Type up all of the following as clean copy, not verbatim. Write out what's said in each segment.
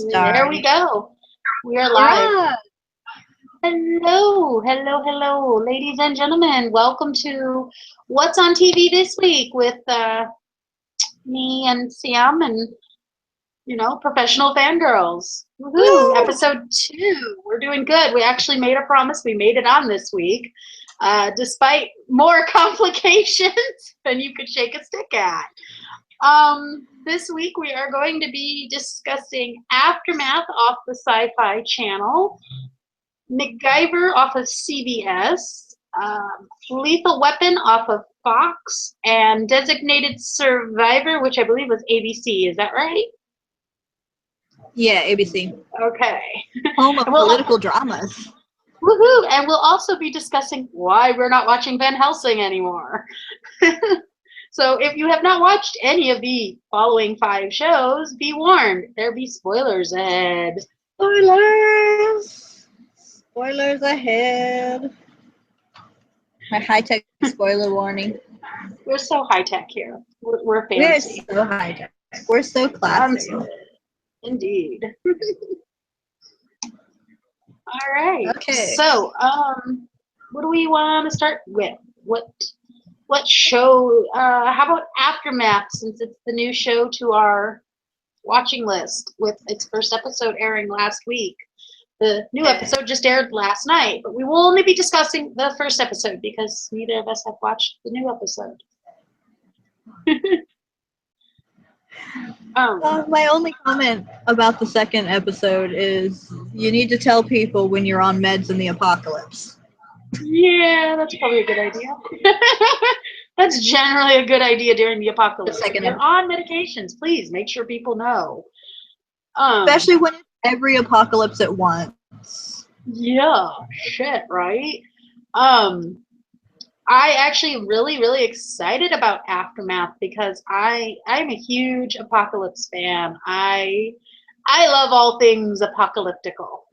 There we go. We are live. Yeah. Hello, ladies and gentlemen. Welcome to What's on TV this week with me and Sam and, professional fangirls. Woohoo! Episode 2. We're doing good. We actually made a promise. We made it on this week, despite more complications than you could shake a stick at. This week we are going to be discussing Aftermath off the Sci-Fi Channel, MacGyver off of CBS, Lethal Weapon off of Fox, and Designated Survivor, which I believe was ABC. Is that right? Yeah, ABC. Okay. Home of political dramas. Woohoo! And we'll also be discussing why we're not watching Van Helsing anymore. So if you have not watched any of the following 5 shows, be warned, there be spoilers ahead. Spoilers! Spoilers ahead. My high-tech spoiler warning. We're so high-tech here. We're fancy. We're so high-tech. We're so classy. Indeed. All right. Okay. So, what do we want to start with? What show? How about Aftermath, since it's the new show to our watching list with its first episode airing last week. The new episode just aired last night, but we will only be discussing the first episode because neither of us have watched the new episode. My only comment about the second episode is you need to tell people when you're on meds in the apocalypse. Yeah, that's probably a good idea. That's generally a good idea during the apocalypse. If you're on medications, please make sure people know. Especially when it's every apocalypse at once. Yeah, shit, right? I actually really excited about Aftermath because I'm a huge apocalypse fan. I love all things apocalyptical.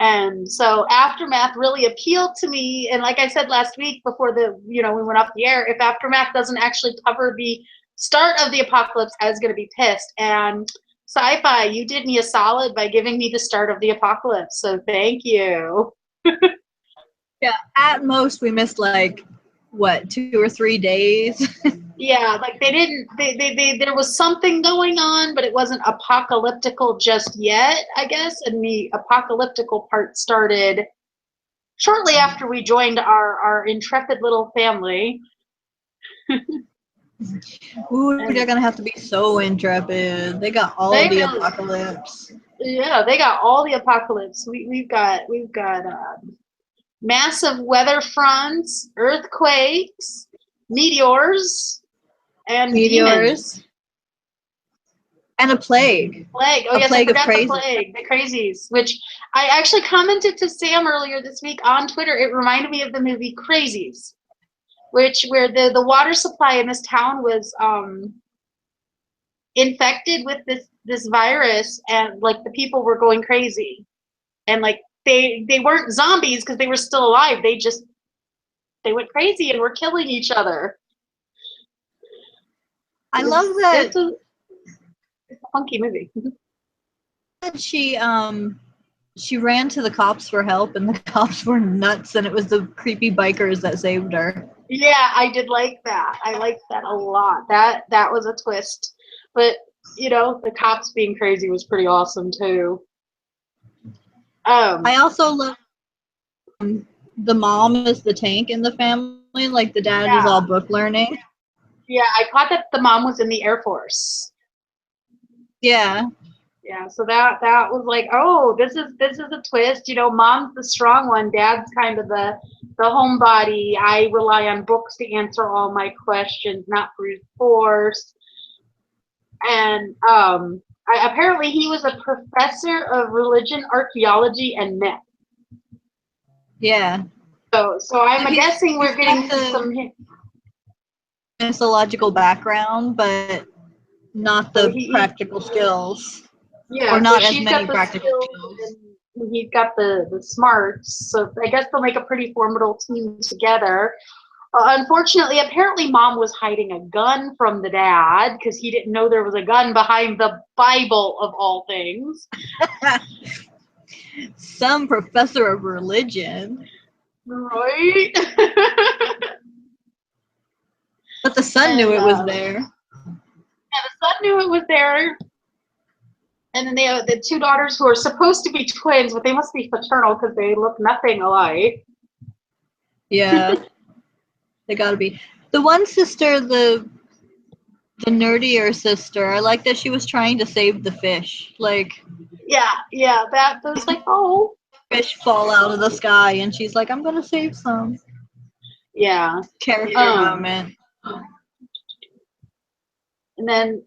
And so Aftermath really appealed to me. And like I said last week before we went off the air, if Aftermath doesn't actually cover the start of the apocalypse, I was going to be pissed. And Sci-Fi, you did me a solid by giving me the start of the apocalypse. So thank you. Yeah, at most we missed 2 or 3 days. Yeah, there was something going on, but it wasn't apocalyptical just yet, I guess. And the apocalyptical part started shortly after we joined our intrepid little family. Ooh, they're gonna have to be so intrepid. They got all the apocalypse. Yeah, they got all the apocalypse. We've got massive weather fronts, earthquakes, meteors, and demons. And a plague. Plague. Oh, yes, I forgot the plague. The crazies, which I actually commented to Sam earlier this week on Twitter. It reminded me of the movie Crazies, where the water supply in this town was infected with this virus, and the people were going crazy, and they weren't zombies because they were still alive. They went crazy and were killing each other. I love that. It's a funky movie. She ran to the cops for help, and the cops were nuts, and it was the creepy bikers that saved her. Yeah, I did like that. I liked that a lot. That was a twist. But the cops being crazy was pretty awesome too. I also love the mom is the tank in the family. The dad is all book learning. Yeah, I caught that the mom was in the Air Force. Yeah. Yeah, so that was oh, this is a twist. Mom's the strong one, dad's kind of the homebody. I rely on books to answer all my questions, not brute force. And apparently he was a professor of religion, archaeology, and myth. Yeah. So I'm guessing we're getting some mythological background, but not the practical skills. Yeah, or not as many practical skills. He's got the smarts, so I guess they'll make a pretty formidable team together. Unfortunately, apparently mom was hiding a gun from the dad because he didn't know there was a gun behind the Bible of all things. Some professor of religion. Right? But the son knew it was there. Yeah, the son knew it was there. And then they have the two daughters who are supposed to be twins, but they must be fraternal because they look nothing alike. Yeah. They gotta be. The one sister, the nerdier sister, I like that she was trying to save the fish. Like, Yeah, that was like, oh. fish fall out of the sky, and she's like, I'm gonna save some. Yeah. Character moment. And then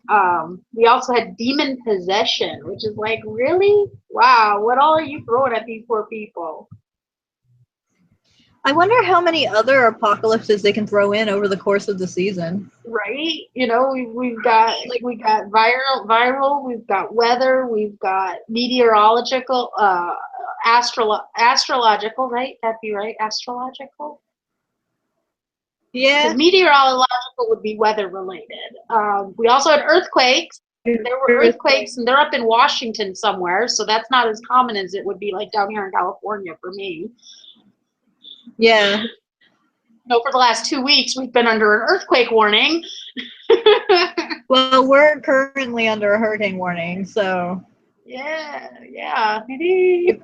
we also had demon possession, which is like, really? Wow, what all are you throwing at these poor people? I wonder how many other apocalypses they can throw in over the course of the season. Right? You know, we got viral, we've got weather, we've got meteorological, astrological, right? That'd be right, astrological. Yeah. Because meteorological would be weather related. We also had earthquakes. There were earthquakes, and they're up in Washington somewhere, so that's not as common as it would be like down here in California for me. Yeah. No, for the last 2 weeks, we've been under an earthquake warning. Well, we're currently under a hurricane warning, so. Yeah. We're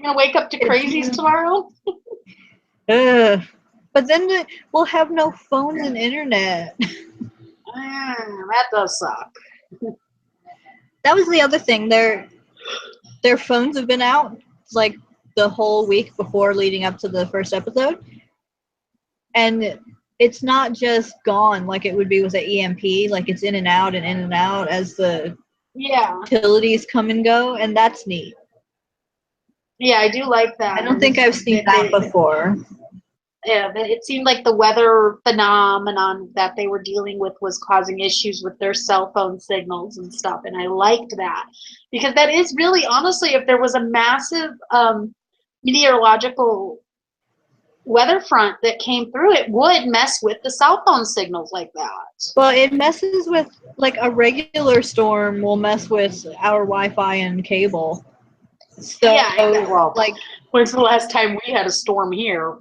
gonna wake up to crazies tomorrow. But then we'll have no phones and internet. That does suck. That was the other thing. Their phones have been out like the whole week before leading up to the first episode. And it's not just gone like it would be with an EMP, like it's in and out as the utilities come and go, and that's neat. Yeah, I do like that. I don't think I've seen that before. Yeah, it seemed like the weather phenomenon that they were dealing with was causing issues with their cell phone signals and stuff, and I liked that because that is really, honestly, if there was a massive meteorological weather front that came through, it would mess with the cell phone signals like that. Well, it messes with, like, a regular storm will mess with our Wi-Fi and cable. So, yeah, well, like, when's the last time we had a storm here?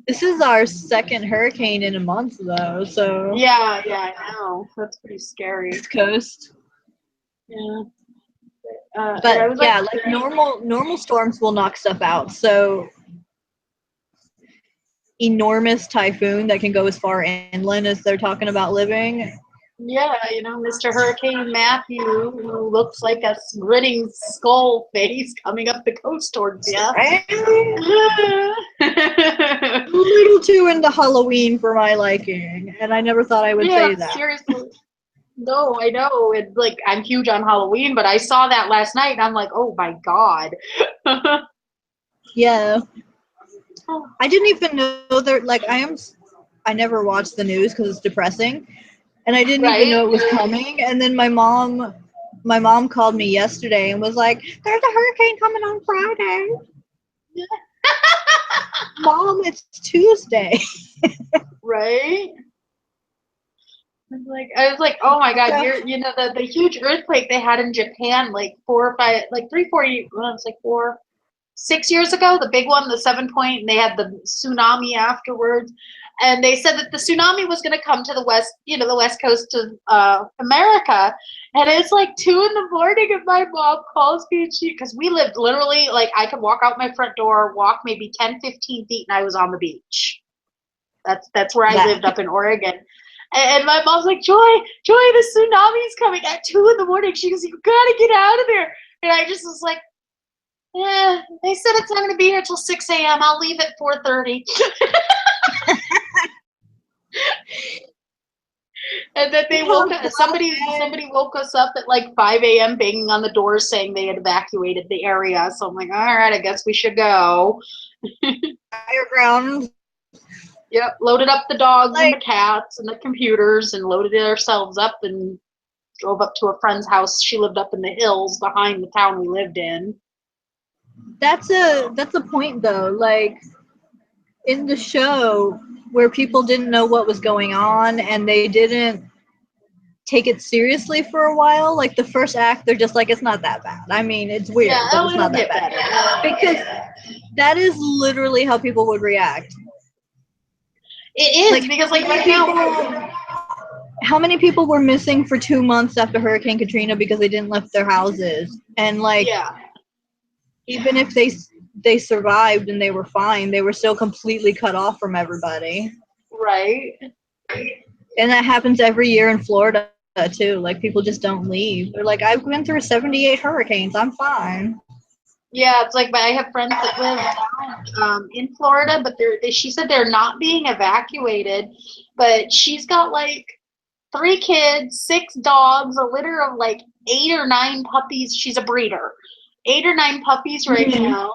This is our second hurricane in a month, though, so. Yeah, I know. That's pretty scary. East Coast. Yeah. But yeah, like normal storms will knock stuff out. So enormous typhoon that can go as far inland as they're talking about living. Yeah, Mr. Hurricane Matthew, who looks like a grinning skull face coming up the coast towards you. A little too into Halloween for my liking, and I never thought I would say that. Seriously. No, I know. It's like, I'm huge on Halloween, but I saw that last night, and I'm like, oh my god. Yeah. I didn't even know that, like, I never watched the news because it's depressing. And I didn't even know it was coming. And then my mom called me yesterday and was like, "There's a hurricane coming on Friday." Mom, it's Tuesday. Right? I was like, oh my god, the huge earthquake they had in Japan, like 6 years ago, the big one, the 7 point, and they had the tsunami afterwards. And they said that the tsunami was going to come to the west coast of America. And it's like 2 a.m, and my mom calls me, and because we lived literally, like, I could walk out my front door, walk maybe 10, 15 feet, and I was on the beach. That's where I lived up in Oregon. And my mom's like, Joy, the tsunami's coming at 2 a.m. She goes, you gotta get out of there. And I just was like, yeah, they said it's not going to be here till 6 a.m. I'll leave at 4:30. And then somebody woke us up at like 5 a.m. banging on the door saying they had evacuated the area. So I'm like, all right, I guess we should go. Higher ground. Yep, loaded up the dogs and the cats and the computers and loaded ourselves up and drove up to a friend's house. She lived up in the hills behind the town we lived in. That's a point, though. Like, in the show where people didn't know what was going on and they didn't take it seriously for a while. Like the first act, they're just like, it's not that bad. I mean, it's weird, Yeah, but oh, it's it'll not that get bad. better. Because that is literally how people would react. It is, Like, because like right now, how many people were missing for 2 months after Hurricane Katrina because they didn't left their houses? And like, yeah, even if they survived and they were fine, they were still completely cut off from everybody. right. And that happens every year in Florida too. Like people just don't leave. They're like, I've been through 78 hurricanes. I'm fine. Yeah, it's like, but I have friends that live down in Florida, but she said they're not being evacuated, but she's got like 3 kids, 6 dogs, a litter of like 8 or 9 puppies. She's a breeder. 8 or 9 puppies right now.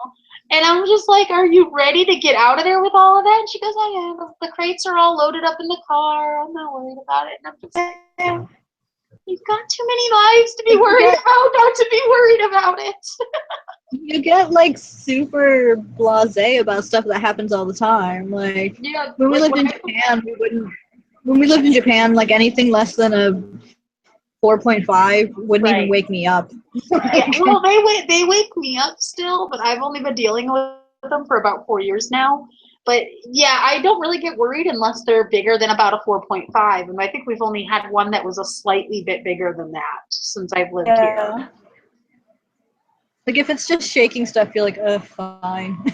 And I'm just like, are you ready to get out of there with all of that? And she goes, oh yeah, the crates are all loaded up in the car. I'm not worried about it. And I'm just like, you've got too many lives to be worried about, not to be worried about it. You get like super blasé about stuff that happens all the time. Like Yeah, when we like lived in Japan, when we lived in Japan, like anything less than a 4.5 wouldn't even wake me up. Yeah, well, they wake me up still, but I've only been dealing with them for about 4 years now. But yeah, I don't really get worried unless they're bigger than about a 4.5, and I think we've only had one that was a slightly bit bigger than that since I've lived here. Like if it's just shaking stuff, you're like, fine.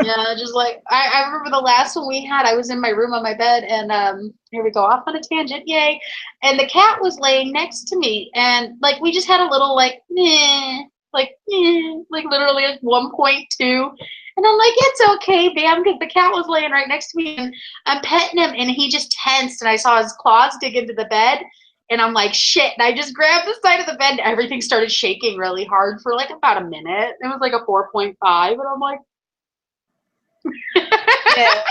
Yeah, just like I remember the last one we had, I was in my room on my bed, and here we go, off on a tangent, yay. And the cat was laying next to me, and like we just had a little like like literally like 1.2. And I'm like, it's okay, bam, because the cat was laying right next to me, and I'm petting him, and he just tensed, and I saw his claws dig into the bed, and I'm like, shit, and I just grabbed the side of the bed, and everything started shaking really hard for like about a minute. It was like a 4.5, and I'm like, yeah.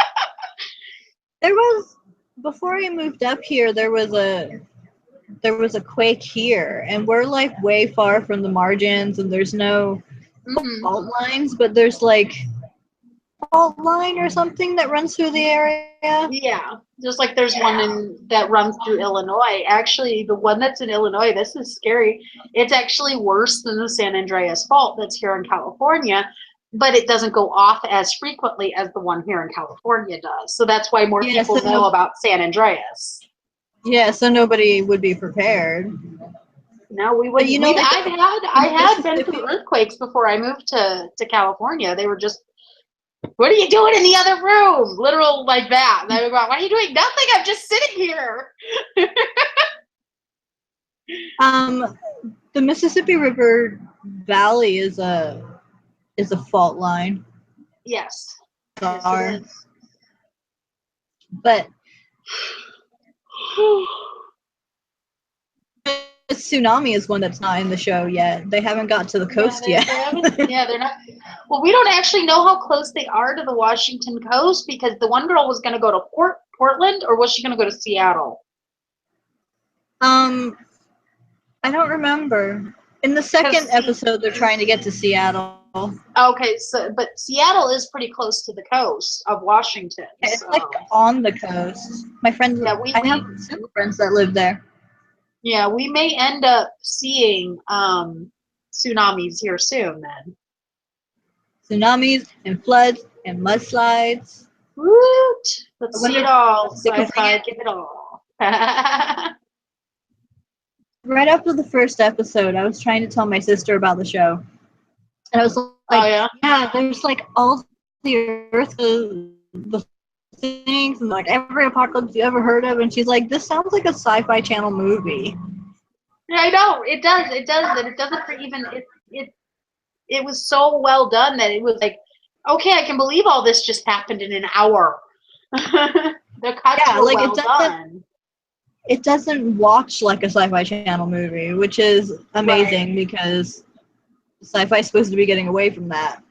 There was, before I moved up here, there was a quake here, and we're like way far from the margins, and there's no fault lines, but there's like fault line or something that runs through the area. Yeah, just like there's one that runs through Illinois. Actually, the one that's in Illinois, this is scary. It's actually worse than the San Andreas Fault that's here in California, but it doesn't go off as frequently as the one here in California does. So that's why more people know about San Andreas. Yeah, so nobody would be prepared. No, we wouldn't. You know, I had been through earthquakes before I moved to California. They were just, what are you doing in the other room? Literal like that. And I would go, what are you doing? Nothing. I'm just sitting here. The Mississippi River Valley is a fault line. Yes. Yes, it is. But the tsunami is one that's not in the show yet. They haven't got to the coast yet. They're not. Well, we don't actually know how close they are to the Washington coast, because the one girl was going to go to Portland, or was she going to go to Seattle? I don't remember. In the second episode, they're trying to get to Seattle. Okay, but Seattle is pretty close to the coast of Washington. It's like on the coast. My friends, I have several friends that live there. Yeah, we may end up seeing tsunamis here soon then. Tsunamis and floods and mudslides. Woot! Let's see it all. Sci-fi, give it all. Right after the first episode, I was trying to tell my sister about the show. And I was like, yeah, there's like all the earth, the things, and like every apocalypse you ever heard of. And she's like, this sounds like a sci-fi channel movie. Yeah, I know. It does. And it doesn't even, it was so well done that it was like, okay, I can believe all this just happened in an hour. The cuts were like well done. It doesn't watch like a sci-fi channel movie, which is amazing because sci-fi is supposed to be getting away from that.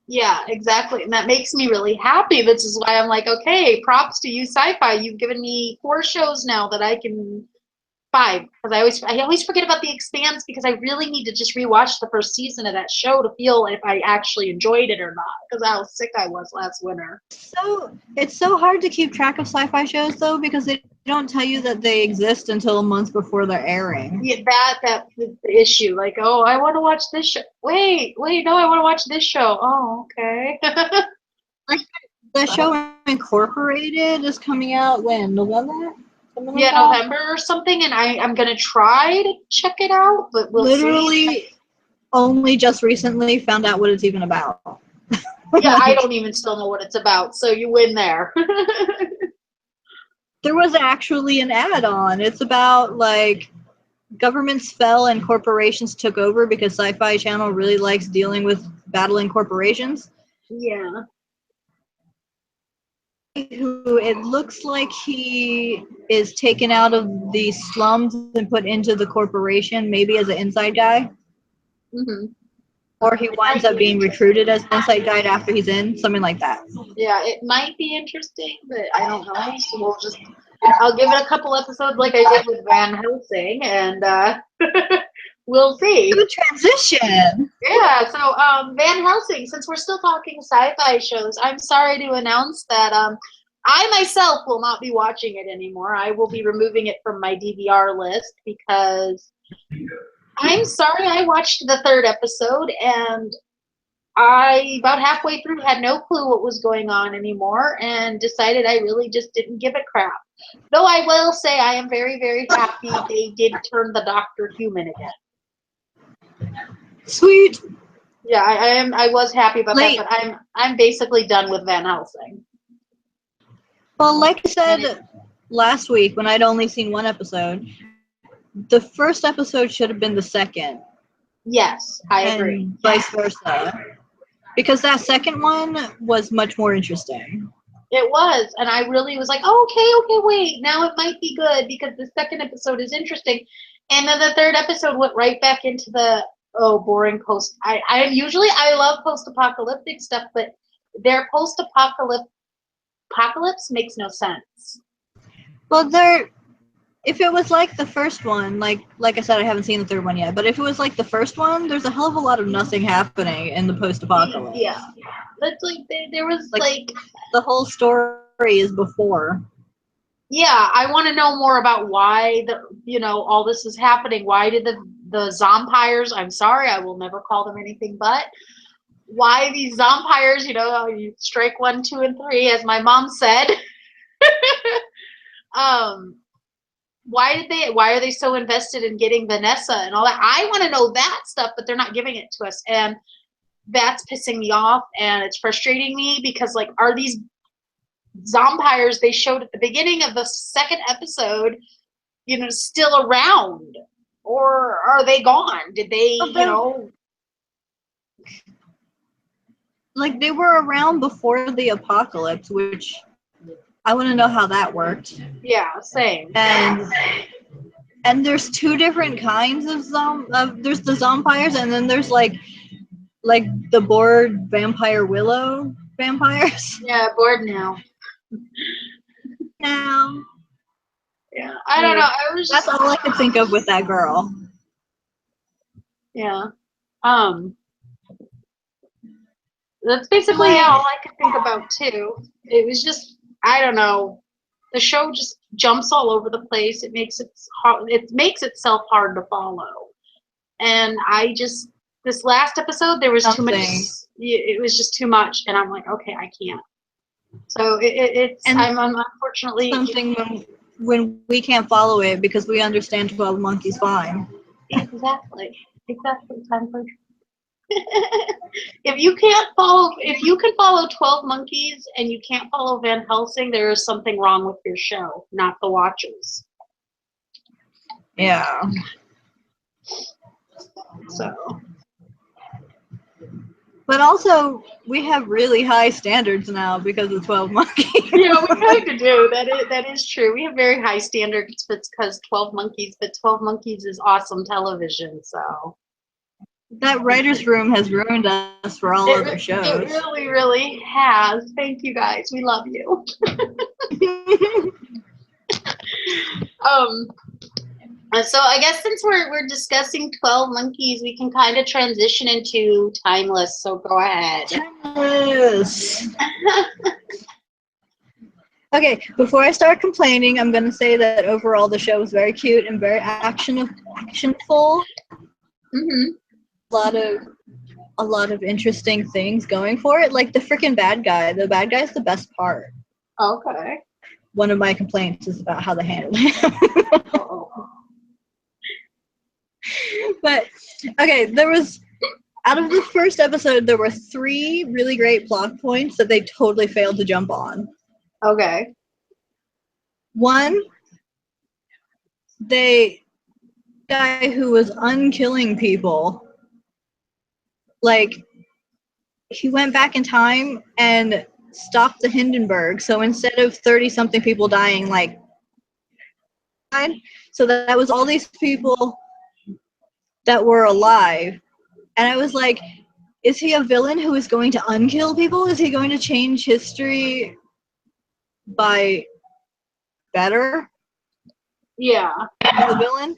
Yeah, exactly. And that makes me really happy. This is why I'm like, okay, props to you, sci-fi. You've given me 4 shows now that I can 5 because I always forget about The Expanse because I really need to just rewatch the first season of that show to feel if I actually enjoyed it or not because how sick I was last winter. So it's so hard to keep track of sci-fi shows though because they don't tell you that they exist until a month before they're airing. Yeah, that's the issue. Like, oh, I want to watch this show. Wait, no, I want to watch this show. Oh, okay. Like the show Incorporated is coming out when November. Something like Yeah, that? November or something, and I'm gonna try to check it out, but we'll see. Literally, only just recently found out what it's even about. Yeah, I don't even still know what it's about, so you win there. There was actually an add-on. It's about like governments fell and corporations took over because Sci-Fi Channel really likes dealing with battling corporations. Yeah. Who it looks like he is taken out of the slums and put into the corporation, maybe as an inside guy. Mm-hmm. Or he winds up being recruited as an inside guy after he's in, something like that. Yeah, it might be interesting, but I don't know. So I'll give it a couple episodes like I did with Van Helsing, and we'll see. Good transition. Yeah, so Van Helsing, since we're still talking sci-fi shows, I'm sorry to announce that I myself will not be watching it anymore. I will be removing it from my DVR list because I'm sorry I watched the 3rd episode and I about halfway through had no clue what was going on anymore and decided I really just didn't give a crap. Though I will say I am very, very happy they did turn the Doctor human again. Sweet. Yeah, I was happy about that, but I'm basically done with Van Helsing. Well, like I said last week when I'd only seen one episode, the first episode should have been the second. Yes, I agree. And vice versa. Because that second one was much more interesting. It was, and I really was like, oh, okay, wait, now it might be good because the second episode is interesting. And then the 3rd episode went right back into the, boring post. I love post-apocalyptic stuff, but their post-apocalypse makes no sense. Well, if it was like the first one, like I said, I haven't seen the 3rd one yet, but if it was like the first one, there's a hell of a lot of nothing happening in the post-apocalypse. Yeah. That's like, there was like the whole story is before. Yeah, I want to know more about why all this is happening. Why did the zompires, I'm sorry, I will never call them anything but, why these zompires, you strike 1, 2, and 3, as my mom said. Why are they so invested in getting Vanessa and all that? I want to know that stuff, but they're not giving it to us. And that's pissing me off and it's frustrating me because are these zompires they showed at the beginning of the 2nd episode, still around? Or are they gone? Did they, they were around before the apocalypse, which I want to know how that worked. Yeah, same. And there's 2 different kinds of there's the zompires and then there's like the bored vampire willow vampires. Yeah, bored now. Now. Yeah, I don't know. That's all I could think of with that girl. Yeah. That's basically all I could think about too. It was just, I don't know. The show just jumps all over the place. It makes itself hard to follow. And this last episode, there was too much. It was just too much, and I'm like, okay, I can't. So I'm unfortunately something when we can't follow it because we understand 12 Monkeys fine. Exactly. Time for. If you can follow 12 Monkeys and you can't follow Van Helsing, there is something wrong with your show, not the watchers. Yeah. So. But also, we have really high standards now because of 12 Monkeys. Yeah, we kind of do. That is true. We have very high standards because 12 Monkeys, but 12 Monkeys is awesome television, so. That writer's room has ruined us for all other shows. It really, really has. Thank you guys. We love you. So I guess since we're discussing 12 Monkeys, we can kind of transition into Timeless. So go ahead. Timeless. Okay, before I start complaining, I'm gonna say that overall the show was very cute and very actionful. Mm-hmm. A lot of interesting things going for it. Like the freaking bad guy. The bad guy's the best part. Okay. One of my complaints is about how they handled him. But okay, out of the first episode, there were 3 really great plot points that they totally failed to jump on. Okay. One, guy who was unkilling people, like, he went back in time and stopped the Hindenburg. So instead of 30-something people dying, like, so that was all these people that were alive. And I was like, is he a villain who is going to unkill people? Is he going to change history by better? Yeah. The villain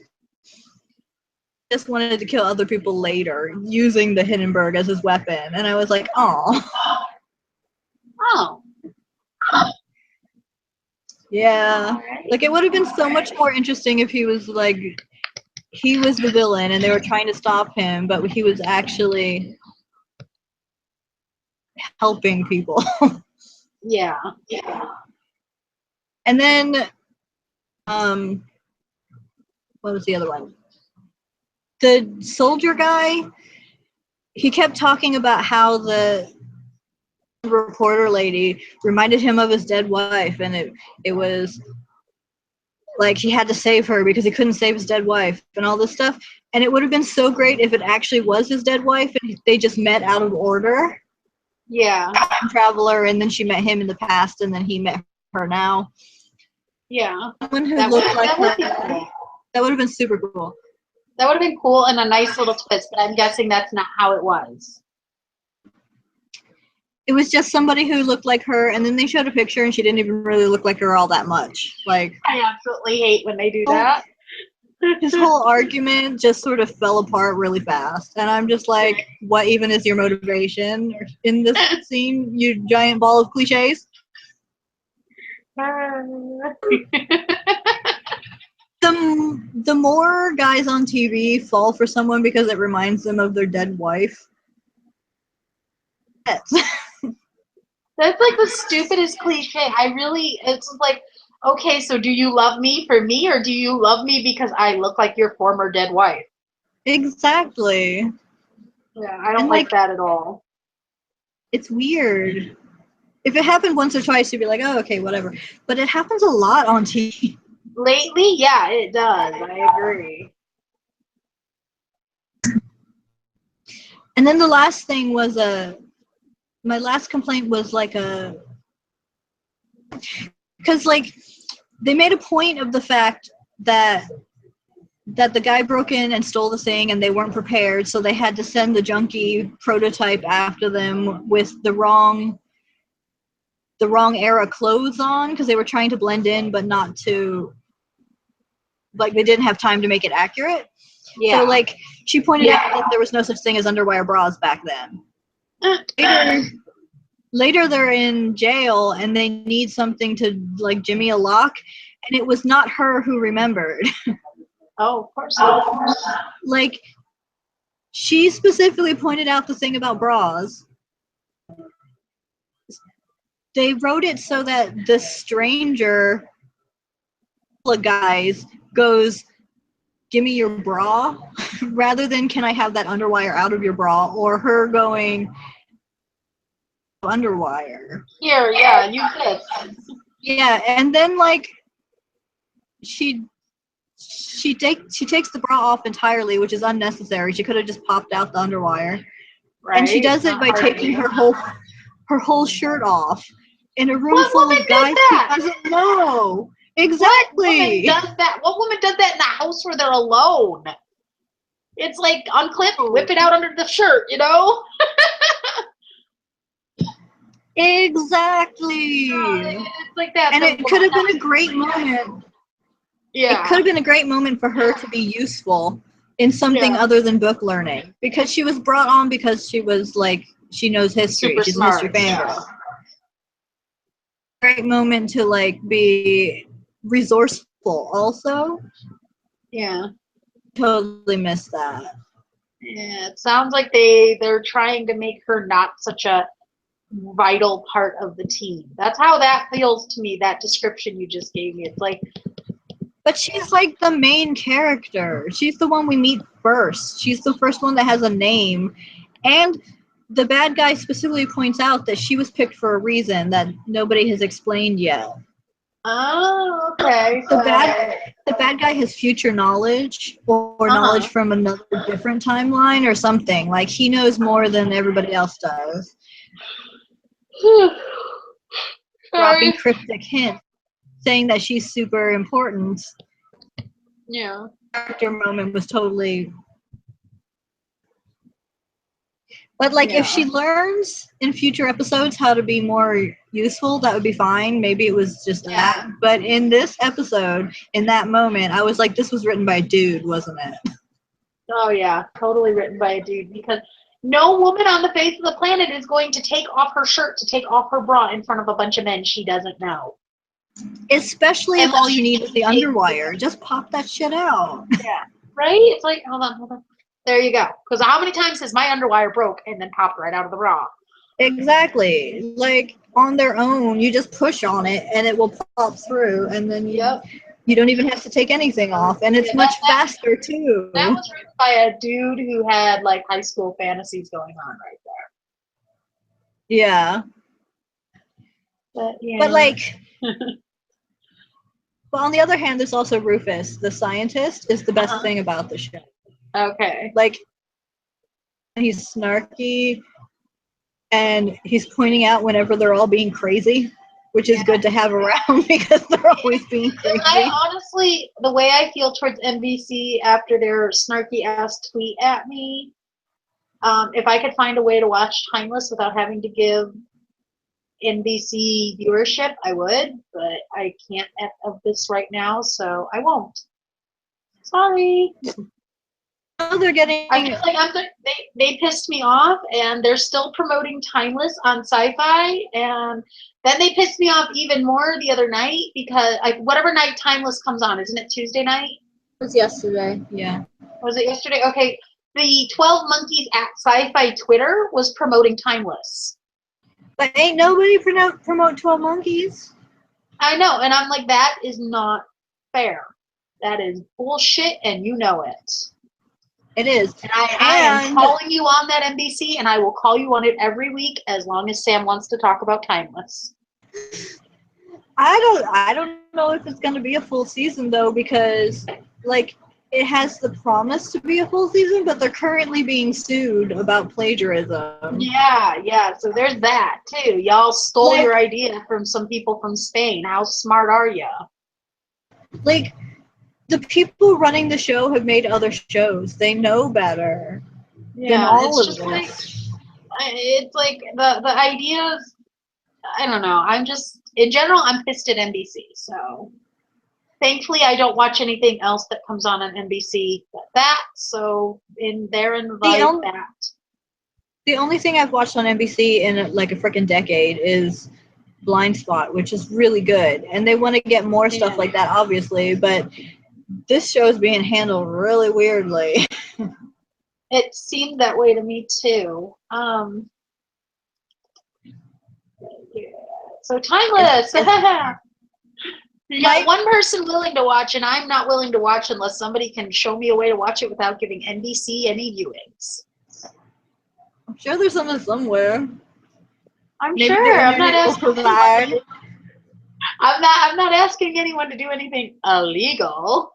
just wanted to kill other people later, using the Hindenburg as his weapon. And I was like, oh. Oh. Yeah. Like, it would have been so much more interesting if he was like, he was the villain and they were trying to stop him, but he was actually helping people. Yeah. And then, what was the other one? The soldier guy, he kept talking about how the reporter lady reminded him of his dead wife, and it was like he had to save her because he couldn't save his dead wife and all this stuff. And it would have been so great if it actually was his dead wife and they just met out of order. Yeah. Time traveler, and then she met him in the past, and then he met her now. Yeah. Someone who looked like her. Cool. That would have been super cool. That would have been cool and a nice little twist, but I'm guessing that's not how it was. It was just somebody who looked like her, and then they showed a picture, and she didn't even really look like her all that much. Like, I absolutely hate when they do that. His whole argument just sort of fell apart really fast, and I'm just like, what even is your motivation in this scene, you giant ball of cliches? The more guys on TV fall for someone because it reminds them of their dead wife. That's like the stupidest cliche. It's like, okay, so do you love me for me, or do you love me because I look like your former dead wife? Exactly. Yeah, I don't like that at all. It's weird. If it happened once or twice, you'd be like, oh, okay, whatever. But it happens a lot on TV. Lately, yeah, it does. I agree. And then the last thing was my last complaint was like because like they made a point of the fact that the guy broke in and stole the thing and they weren't prepared, so they had to send the junkie prototype after them with the wrong era clothes on because they were trying to blend in but not to, like, they didn't have time to make it accurate. Yeah. So like she pointed out that there was no such thing as underwire bras back then. Later they're in jail and they need something to like jimmy a lock, and it was not her who remembered. Oh, of course not. Like, she specifically pointed out the thing about bras. They wrote it so that the stranger guys goes, give me your bra, rather than can I have that underwire out of your bra, or her going, underwire. Here, yeah, you did. Yeah, and then like she takes the bra off entirely, which is unnecessary. She could have just popped out the underwire. Right. And she does it by taking her whole shirt off in a room full of guys who doesn't know. Exactly. What woman does that? What woman does that in a house where they're alone? It's like unclip, whip it out under the shirt, you know? Exactly. It's like that. And it could have been a great moment. It could have been a great moment for her to be useful in something other than book learning, because she was brought on because she was like, she knows history. Super She's smart. a history fangirl. Great moment to like be resourceful also. Yeah. Totally missed that. Yeah, it sounds like they're trying to make her not such a vital part of the team. That's how that feels to me, that description you just gave me. It's like, but she's like the main character. She's the one we meet first. She's the first one that has a name. And the bad guy specifically points out that she was picked for a reason that nobody has explained yet. oh, okay. The bad guy has future knowledge or knowledge from another different timeline or something. Like, he knows more than everybody else does. Dropping cryptic hints, saying that she's super important. Yeah. Character moment was totally. But like, if she learns in future episodes how to be more useful, that would be fine. Maybe it was just that. But in this episode, in that moment, I was like, this was written by a dude, wasn't it? Oh yeah, totally written by a dude, because no woman on the face of the planet is going to take off her shirt to take off her bra in front of a bunch of men she doesn't know. Especially if all you need is the underwire. Just pop that shit out. Yeah, right? It's like, hold on. There you go. Because how many times has my underwire broke and then popped right out of the bra? Exactly. Like, on their own, you just push on it and it will pop through, and then you don't even have to take anything off, and it's much faster too. That was written by a dude who had like high school fantasies going on right there. Yeah. But like, but on the other hand, there's also Rufus, the scientist, is the best thing about the show. Okay. Like, he's snarky, and he's pointing out whenever they're all being crazy, which is good to have around because they're always being crazy. I honestly, the way I feel towards NBC after their snarky ass tweet at me, if I could find a way to watch Timeless without having to give NBC viewership, I would, but I can't of this right now, so I won't. Sorry. Oh, they're getting. I feel like they pissed me off, and they're still promoting Timeless on Sci-Fi, and then they pissed me off even more the other night because whatever night Timeless comes on, isn't it Tuesday night? It was yesterday. Yeah. Was it yesterday? Okay. The 12 Monkeys at Sci-Fi Twitter was promoting Timeless. But ain't nobody promote 12 Monkeys. I know, and I'm like, that is not fair. That is bullshit, and you know it. It is. And I am calling you on that, NBC, and I will call you on it every week as long as Sam wants to talk about Timeless. I don't know if it's going to be a full season, though, because, like, it has the promise to be a full season, but they're currently being sued about plagiarism. Yeah, so there's that, too. Y'all stole your idea from some people from Spain. How smart are you? Like, the people running the show have made other shows. They know better than all of this. It's like the ideas, I don't know. I'm just, in general, I'm pissed at NBC, so thankfully I don't watch anything else that comes on NBC but that, so therein lies that. The only thing I've watched on NBC in like a freaking decade is Blind Spot, which is really good, and they want to get more stuff like that, obviously, but this show is being handled really weirdly. It seemed that way to me too. So Timeless. You got one person willing to watch, and I'm not willing to watch unless somebody can show me a way to watch it without giving NBC any viewings. I'm sure there's something somewhere. Maybe sure. I'm not asking. I'm not asking anyone to do anything illegal.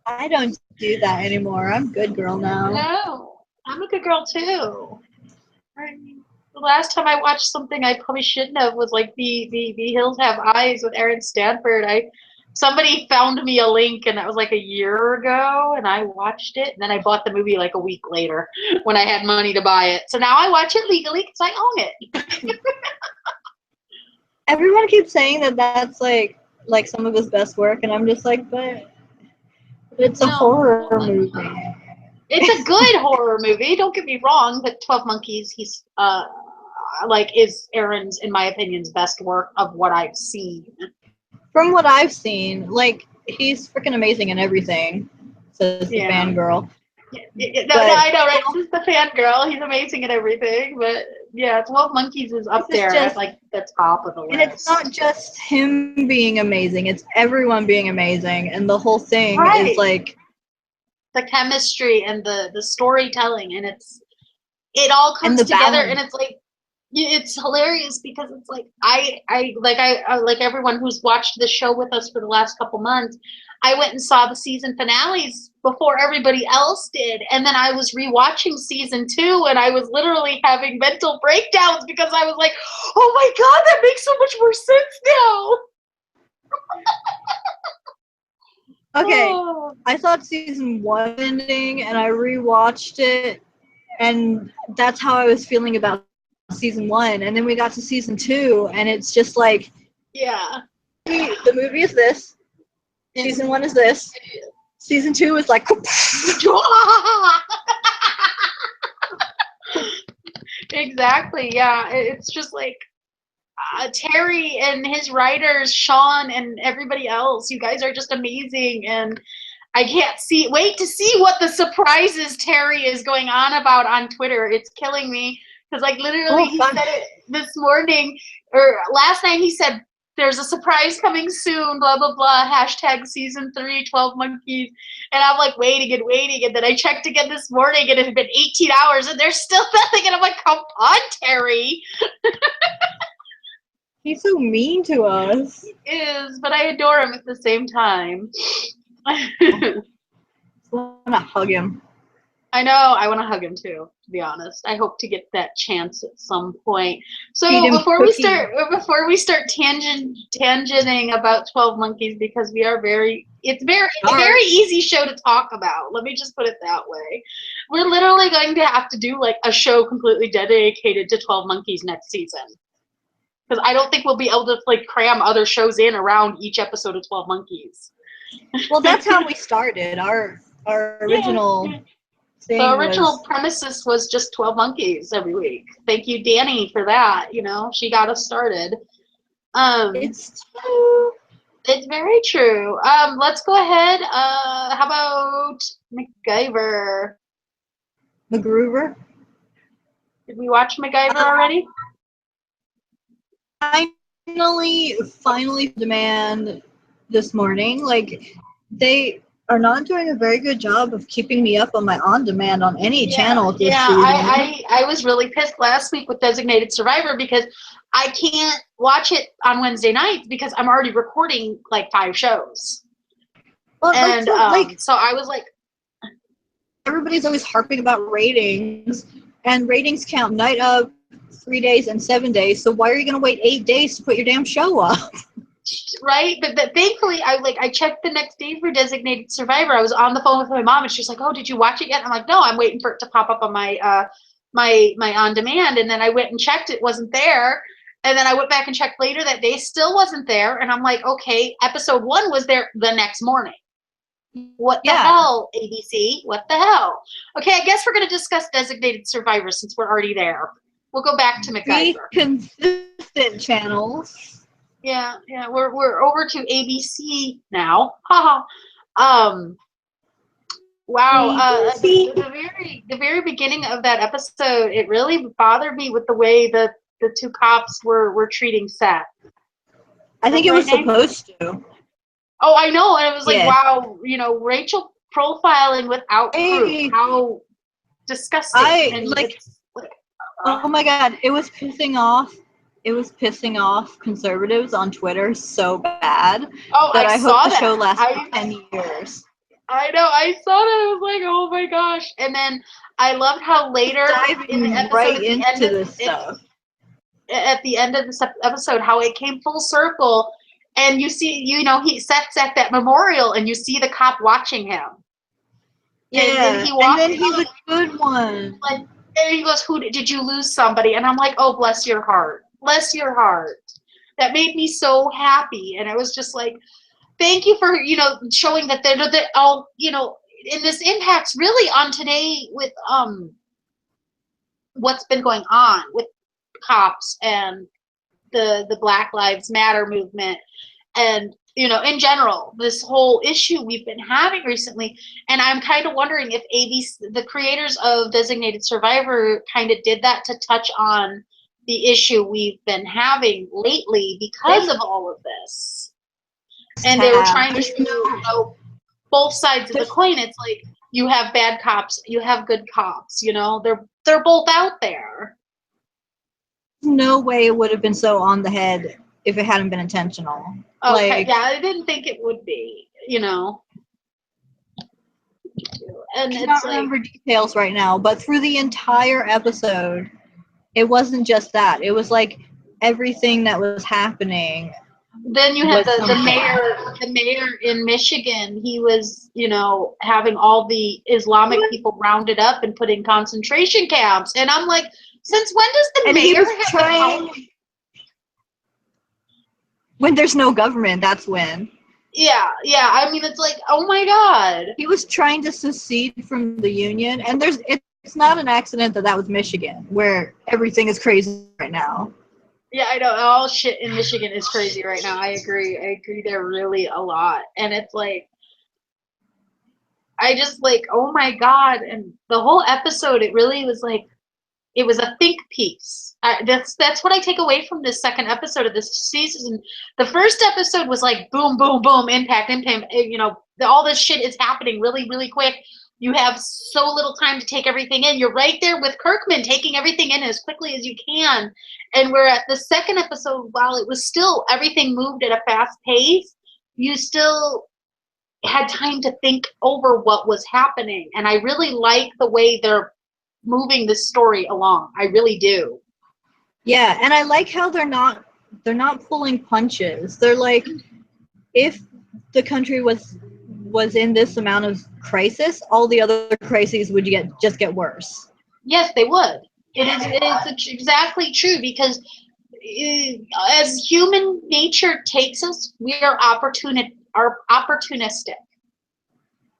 I don't do that anymore. I'm a good girl now. No, I'm a good girl too. The last time I watched something I probably shouldn't have was like the Hills Have Eyes with Aaron Stanford. Somebody found me a link, and that was like a year ago, and I watched it, and then I bought the movie like a week later when I had money to buy it. So now I watch it legally because I own it. Everyone keeps saying that that's like like some of his best work, and I'm just like, but it's a No. horror movie. It's a good horror movie, don't get me wrong, but 12 Monkeys, he's, like, is Aaron's, in my opinion, best work of what I've seen. From what I've seen, like, he's freaking amazing in everything, says the fangirl. No, I know, right? This is the fangirl. He's amazing at everything, but yeah, 12 Monkeys is up there at like the top of the list. And it's not just him being amazing; it's everyone being amazing, and the whole thing is like the chemistry and the storytelling, and it all comes together, and it's like it's hilarious because it's like I like everyone who's watched the show with us for the last couple months. I went and saw the season finales before everybody else did, and then I was rewatching season 2, and I was literally having mental breakdowns because I was like, "Oh my god, that makes so much more sense now." Okay, I thought season 1 ending, and I rewatched it, and that's how I was feeling about season 1. And then we got to season 2, and it's just like, the movie is this. Season 1 is this. Season 2 is like exactly. Yeah, it's just like Terry and his writers, Sean and everybody else. You guys are just amazing, and I can't wait to see what the surprises Terry is going on about on Twitter. It's killing me because, like, literally, he said it this morning or last night. He said, "There's a surprise coming soon, blah, blah, blah, hashtag season 3, 12 Monkeys." And I'm like, waiting. And then I checked again this morning, and it had been 18 hours, and there's still nothing. And I'm like, come on, Terry. He's so mean to us. He is, but I adore him at the same time. I want to hug him. I know. I want to hug him too, to be honest. I hope to get that chance at some point. So before we start tangenting about 12 Monkeys, because it's a very easy show to talk about. Let me just put it that way. We're literally going to have to do like a show completely dedicated to 12 Monkeys next season. Because I don't think we'll be able to like cram other shows in around each episode of 12 Monkeys. Well, that's how we started. Our original The original premises was just 12 Monkeys every week. Thank you, Danny, for that. You know, she got us started. It's true. It's very true. Let's go ahead. How about MacGyver? MacGyver? Did we watch MacGyver already? Finally demand this morning. Like, they are not doing a very good job of keeping me up on my on-demand on any channel this season. I was really pissed last week with Designated Survivor because I can't watch it on Wednesday nights because I'm already recording like 5 shows. Well, and so I was like, everybody's always harping about ratings, and ratings count night of 3 days and 7 days. So why are you going to wait 8 days to put your damn show up? Right, but thankfully, I checked the next day for Designated Survivor. I was on the phone with my mom, and she's like, "Oh, did you watch it yet?" I'm like, "No, I'm waiting for it to pop up on my my on demand." And then I went and checked; it wasn't there. And then I went back and checked later that day, still wasn't there. And I'm like, "Okay, episode 1 was there the next morning. What the hell, ABC? What the hell?" Okay, I guess we're gonna discuss Designated Survivor since we're already there. We'll go back to MacGyver. Be consistent channels. Yeah, we're over to ABC now. Haha. Wow. The very beginning of that episode, it really bothered me with the way that the 2 cops were treating Seth. I think it was supposed to. Oh, I know, and it was like, wow, you know, Rachel profiling without proof. How disgusting. Oh my god, it was pissing off. It was pissing off conservatives on Twitter so bad that I hope the show lasts for 10 years. I know, I saw that. I was like, oh my gosh. And then I loved how later in the episode, at the end of this episode, how it came full circle. And you see, you know, Seth's at that memorial, and you see the cop watching him. Yeah, and then he's a good one. Like, and he goes, did you lose somebody? And I'm like, oh, bless your heart. Bless your heart. That made me so happy. And I was just like, thank you for, showing that they're all, and this impacts really on today with what's been going on with cops and the Black Lives Matter movement, and in general, this whole issue we've been having recently. And I'm kind of wondering if ABC, the creators of Designated Survivor, kind of did that to touch on the issue we've been having lately because of all of this. And they were trying to show both sides of the coin. It's like, you have bad cops, you have good cops, they're both out there. No way it would have been so on the head if it hadn't been intentional. Okay, yeah, I didn't think it would be, And I cannot remember details right now, but through the entire episode, it wasn't just that. It was like everything that was happening. Then you had the mayor in Michigan. He was, having all the Islamic people rounded up and put in concentration camps. And I'm like, since when does the mayor have the power? When there's no government, that's when. Yeah. I mean, it's like, oh my God. He was trying to secede from the Union, and it's not an accident that was Michigan, where everything is crazy right now. Yeah, I know. All shit in Michigan is crazy right now. I agree there really a lot. And it's like, I just like, oh my God. And the whole episode, it really was like, it was a think piece. That's what I take away from this second episode of this season. The first episode was like, boom, boom, boom, impact. All this shit is happening really, really quick. You have so little time to take everything in. You're right there with Kirkman, taking everything in as quickly as you can. And we're at the second episode, while it was still, everything moved at a fast pace, you still had time to think over what was happening. And I really like the way they're moving this story along. I really do. Yeah, and I like how they're not pulling punches. They're like, if the country was in this amount of crisis, all the other crises would just get worse. Yes, they would. It's exactly true, because as human nature takes us, we are opportunistic.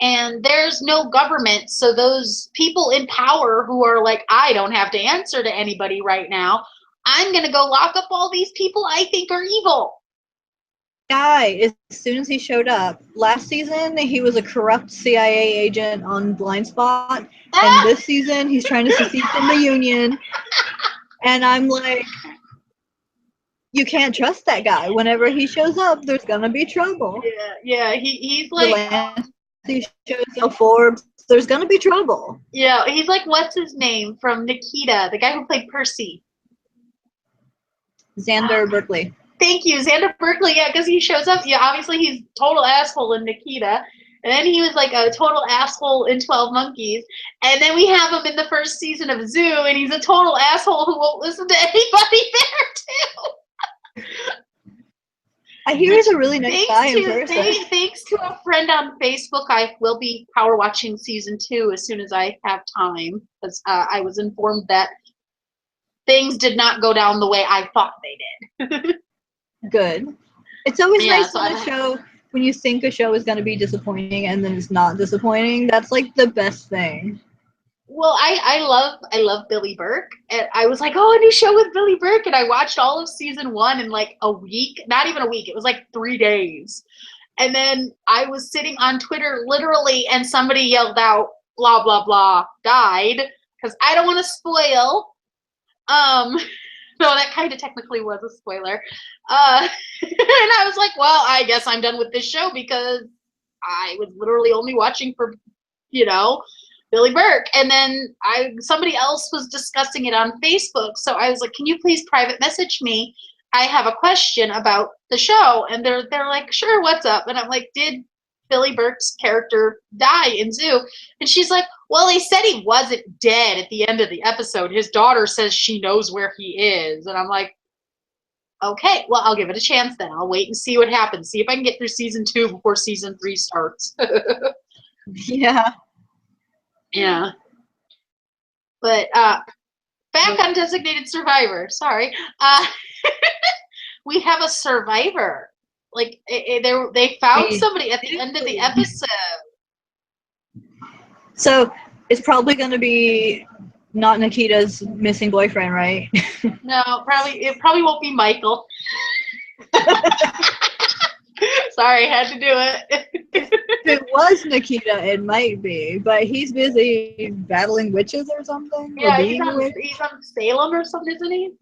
And there's no government, so those people in power who are like, I don't have to answer to anybody right now, I'm going to go lock up all these people I think are evil. Guy, as soon as he showed up, last season he was a corrupt CIA agent on Blind Spot, and this season he's trying to secede from the Union, and I'm like, you can't trust that guy. Whenever he shows up, there's gonna be trouble. Yeah, he's like, he shows up Forbes, there's gonna be trouble. Yeah, he's like, what's his name from Nikita, the guy who played Percy? Xander Berkeley. Thank you, Xander Berkeley. Yeah, because he shows up. Yeah, obviously he's total asshole in Nikita, and then he was like a total asshole in 12 Monkeys, and then we have him in the first season of Zoo, and he's a total asshole who won't listen to anybody there too. I hear he's a really nice guy in person. Thanks to a friend on Facebook, I will be power watching season 2 as soon as I have time, because I was informed that things did not go down the way I thought they did. Good. It's always nice when you think a show is going to be disappointing and then it's not disappointing. That's like the best thing. Well, I love Billy Burke, and I was like, oh, a new show with Billy Burke, and I watched all of season 1 in like a week. Not even a week. It was like 3 days. And then I was sitting on Twitter literally, and somebody yelled out, blah, blah, blah, died, because I don't want to spoil. So that kind of technically was a spoiler. And I was like, well, I guess I'm done with this show, because I was literally only watching for, Billy Burke. And then somebody else was discussing it on Facebook. So I was like, can you please private message me? I have a question about the show. And they're like, sure, what's up? And I'm like, did Billy Burke's character die in Zoo? And she's like, well, they said he wasn't dead at the end of the episode. His daughter says she knows where he is. And I'm like, okay, well, I'll give it a chance then. I'll wait and see what happens. See if I can get through season 2 before season 3 starts. Yeah. Yeah. But back on Designated Survivor. Sorry. we have a survivor. Like they found somebody at the end of the episode. So it's probably going to be not Nikita's missing boyfriend, right? No, it probably won't be Michael. Sorry, had to do it. If it was Nikita, it might be, but he's busy battling witches or something. Yeah, or he's on Salem or something, isn't he?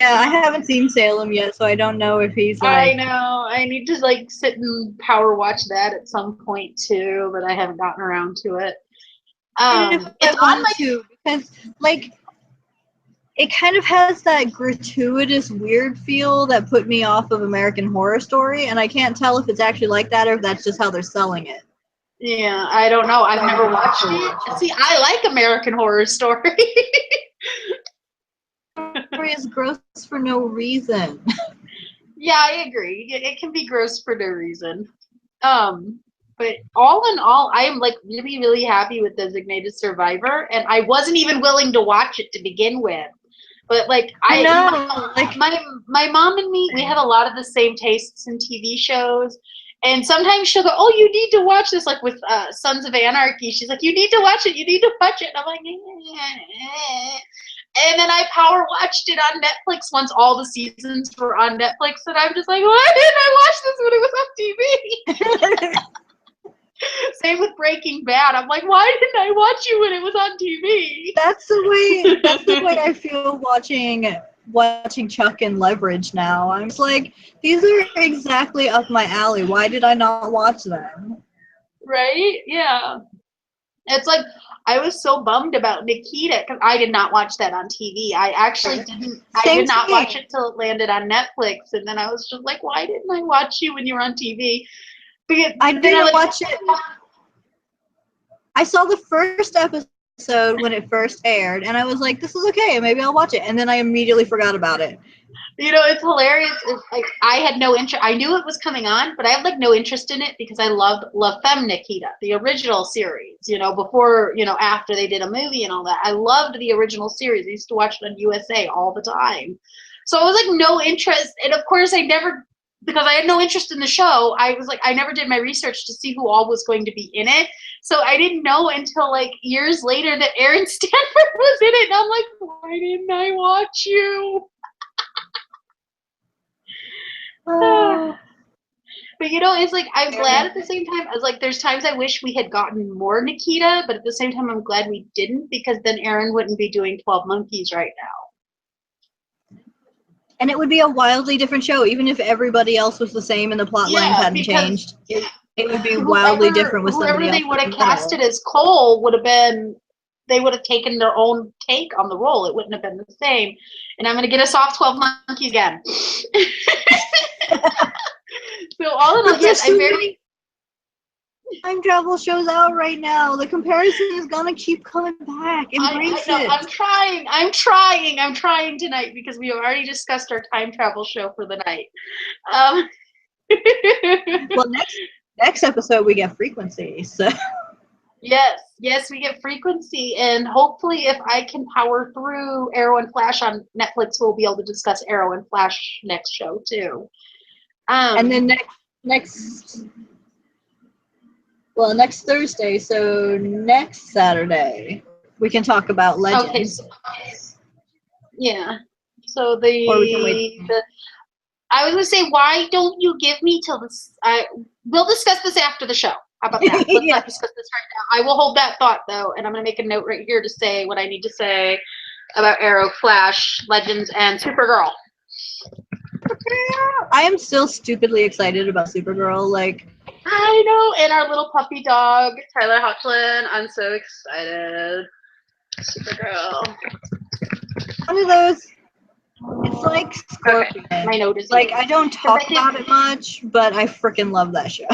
Yeah, I haven't seen Salem yet, so I don't know if he's I know. I need to like sit and power watch that at some point too, but I haven't gotten around to it. It's on my because like it kind of has that gratuitous weird feel that put me off of American Horror Story, and I can't tell if it's actually like that or if that's just how they're selling it. Yeah, I don't know. I've never watched it. See, I like American Horror Story. Story is gross for no reason. Yeah, I agree. It can be gross for no reason. But all in all, I am like really, really happy with Designated Survivor, and I wasn't even willing to watch it to begin with. But like I know, my mom and me, we have a lot of the same tastes in TV shows. And sometimes she'll go, "Oh, you need to watch this." Like with Sons of Anarchy, she's like, "You need to watch it. You need to watch it." And I'm like, and then I power watched it on Netflix once all the seasons were on Netflix, and I'm just like, why didn't I watch this when it was on TV? Same with Breaking Bad. I'm like, why didn't I watch you when it was on TV? That's the way I feel watching Chuck and Leverage now. I'm just like, these are exactly up my alley. Why did I not watch them? Right? Yeah. It's like I was so bummed about Nikita because I did not watch that on TV. I actually didn't. I did not watch it till it landed on Netflix, and then I was just like, why didn't I watch you when you were on TV? Because I didn't watch it. I saw the first episode when it first aired, and I was like, this is okay, maybe I'll watch it. And then I immediately forgot about it. You know, it's hilarious. It's like I had no interest. I knew it was coming on, but I had like no interest in it because I loved La Femme Nikita, the original series. You know, before after they did a movie and all that. I loved the original series. I used to watch it on USA all the time. So I was like no interest, and of course I never, because I had no interest in the show. I was like I never did my research to see who all was going to be in it. So I didn't know until like years later that Aaron Stanford was in it, and I'm like, why didn't I watch you? But it's like I'm glad at the same time as like there's times I wish we had gotten more Nikita, but at the same time I'm glad we didn't because then Aaron wouldn't be doing 12 Monkeys right now. And it would be a wildly different show, even if everybody else was the same and the plot lines hadn't changed. It would be wildly different with somebody else. Whoever they would have casted as Cole would have been, they would have taken their own take on the role. It wouldn't have been the same. And I'm going to get us off 12 Monkeys again. So all in all, yes, I'm very. Time travel shows out right now. The comparison is gonna keep coming back. Embrace it. I'm trying tonight because we have already discussed our time travel show for the night. Well, next episode we get Frequency. So. Yes, we get Frequency, and hopefully, if I can power through Arrow and Flash on Netflix, we'll be able to discuss Arrow and Flash next show too. And then next Thursday, so next Saturday, we can talk about Legends. Okay. Yeah. So I was gonna say, why don't you give me till this? We'll discuss this after the show. How about that? Let's not discuss this right now. I will hold that thought though, and I'm gonna make a note right here to say what I need to say about Arrow, Flash, Legends, and Supergirl. I am still stupidly excited about Supergirl. Like, I know, and our little puppy dog, Tyler Hoechlin. I'm so excited. Supergirl. One of those. It's like Scorpion. Okay. My note is like I don't talk about it much, but I freaking love that show.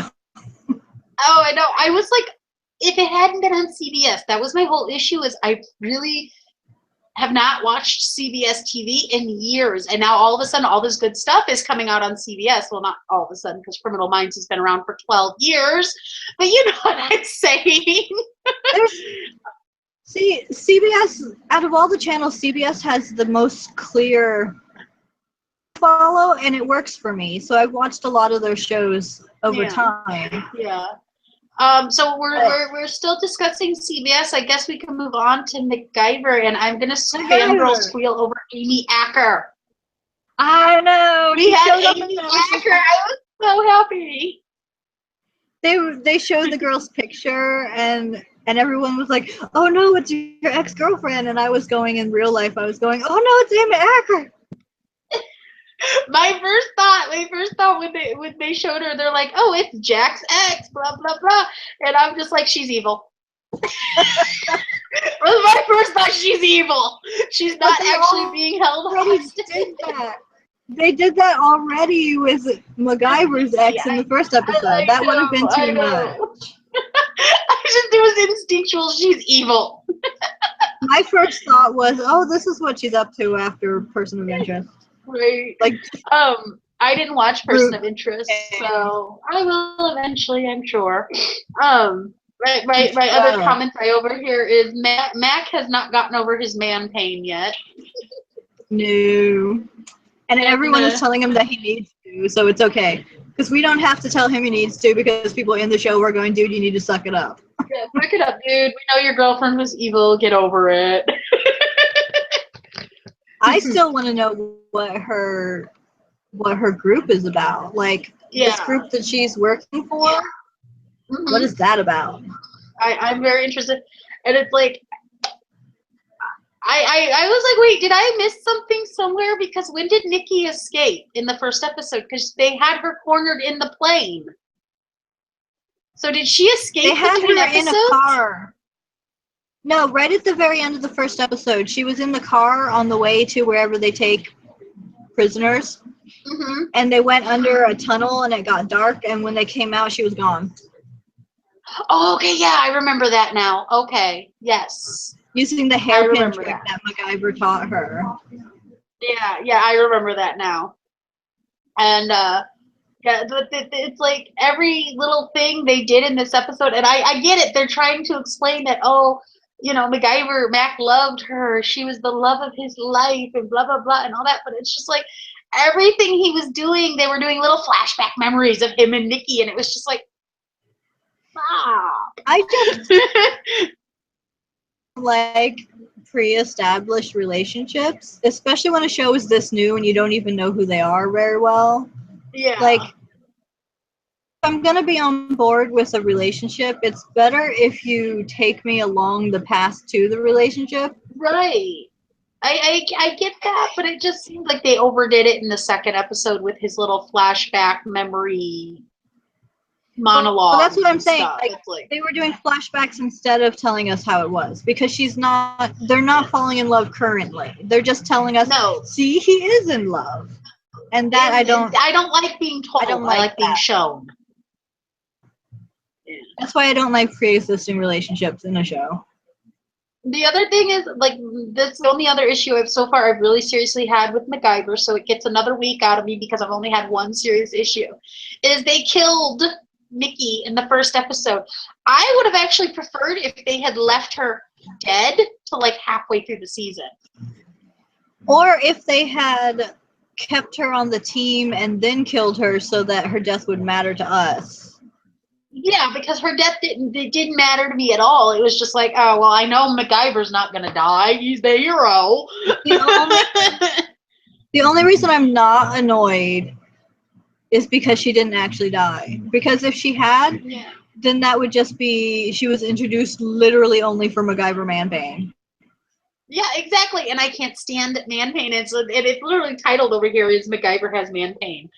Oh, I know. I was like, if it hadn't been on CBS, that was my whole issue. Is I really have not watched CBS TV in years, and now all of a sudden, all this good stuff is coming out on CBS. Well, not all of a sudden, because Criminal Minds has been around for 12 years, but you know what I'm saying. See, CBS, out of all the channels, CBS has the most clear follow, and it works for me. So I've watched a lot of their shows over Yeah. time. Yeah. So we're still discussing CBS. I guess we can move on to MacGyver, and I'm gonna fangirl squeal over Amy Acker. I know. We had Amy Acker. I was so happy. They showed the girl's picture, and everyone was like, "Oh no, it's your ex-girlfriend." And I was going in real life. I was going, "Oh no, it's Amy Acker." My first thought when they showed her, they're like, "Oh, it's Jack's ex," blah blah blah, and I'm just like, "She's evil." My first thought, she's evil. She's not actually being held hostage. They did that already with MacGyver's ex in the first episode. That would have been too much. It was instinctual. She's evil. My first thought was, "Oh, this is what she's up to after Person of Interest." Right. Like, I didn't watch Person of Interest, so I will eventually, I'm sure. My other comment I overhear is Mac has not gotten over his man pain yet. No. And everyone is telling him that he needs to, so it's okay. Because we don't have to tell him he needs to, because people in the show were going, "Dude, you need to suck it up." Yeah, suck it up, dude. We know your girlfriend was evil. Get over it. I still want to know what her group is about. Like, this group that she's working for, what is that about? I'm very interested. And it's like, I was like, wait, did I miss something somewhere? Because when did Nikki escape in the first episode? Because they had her cornered in the plane. So did she escape they had between her episodes? In a car. No, right at the very end of the first episode, she was in the car on the way to wherever they take prisoners. Mm-hmm. And they went under a tunnel, and it got dark, and when they came out, she was gone. Oh, okay, yeah, I remember that now. Okay, yes. Using the hairpin trick that MacGyver taught her. Yeah, I remember that now. And yeah, it's like every little thing they did in this episode, and I get it. They're trying to explain that, oh, you know, Mac loved her. She was the love of his life, and blah blah blah, and all that. But it's just like everything he was doing, they were doing little flashback memories of him and Nikki, and it was just like, stop. I just like pre-established relationships, especially when a show is this new and you don't even know who they are very well. Yeah. Like, if I'm gonna be on board with a relationship, it's better if you take me along the path to the relationship. Right. I get that, but it just seemed like they overdid it in the second episode with his little flashback memory monologue. Well, that's what I'm saying. Like, they were doing flashbacks instead of telling us how it was, because they're not falling in love currently. They're just telling us, no, see, he is in love. And that I don't like being told. I like being shown. That's why I don't like pre-existing relationships in a show. The other thing is, like, that's the only other issue so far I've really seriously had with MacGyver, so it gets another week out of me because I've only had one serious issue, is they killed Nikki in the first episode. I would have actually preferred if they had left her dead to like halfway through the season. Or if they had kept her on the team and then killed her so that her death would matter to us. Yeah, because her death didn't matter to me at all. It was just like, oh, well, I know MacGyver's not going to die. He's the hero. The only reason I'm not annoyed is because she didn't actually die. Because if she had, then that would just be, she was introduced literally only for MacGyver man pain. Yeah, exactly. And I can't stand man pain. It's literally titled over here is MacGyver has man pain.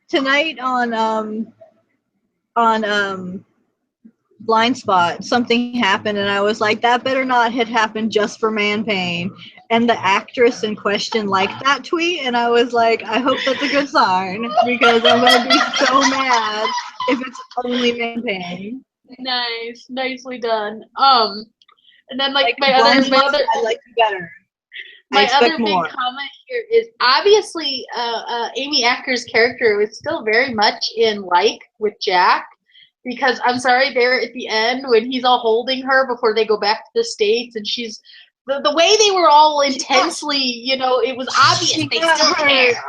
Tonight on Blind Spot, something happened, and I was like, that better not had happened just for man pain. And the actress in question liked that tweet, and I was like, I hope that's a good sign, because I'm gonna be so mad if it's only man pain. Nice, nicely done. And then like my other I like you better. My other big comment here is obviously Amy Acker's character was still very much in like with Jack, because I'm sorry, there at the end when he's all holding her before they go back to the States and she's the way they were all intensely, you know, it was obvious they still care.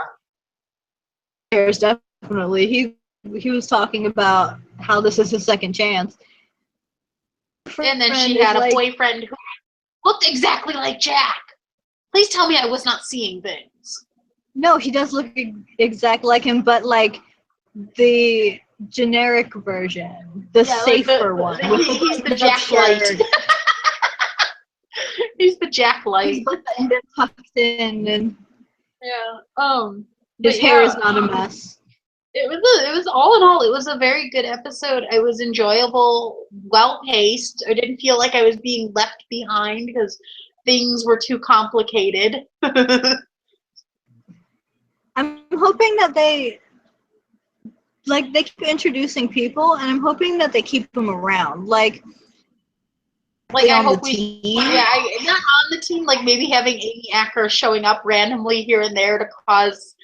Cares, definitely. He was talking about how this is his second chance. And then she had a boyfriend who looked exactly like Jack. Please tell me I was not seeing things. No, he does look exactly like him, but like the generic version, the safer one. He's the Jack Light. He's the Jack Light. And then tucked in, and his hair is not a mess. It was all in all, it was a very good episode. It was enjoyable, well paced. I didn't feel like I was being left behind because things were too complicated. I'm hoping that they keep introducing people, and I'm hoping that they keep them around. Like I hope not on the team, like maybe having Amy Acker showing up randomly here and there to cause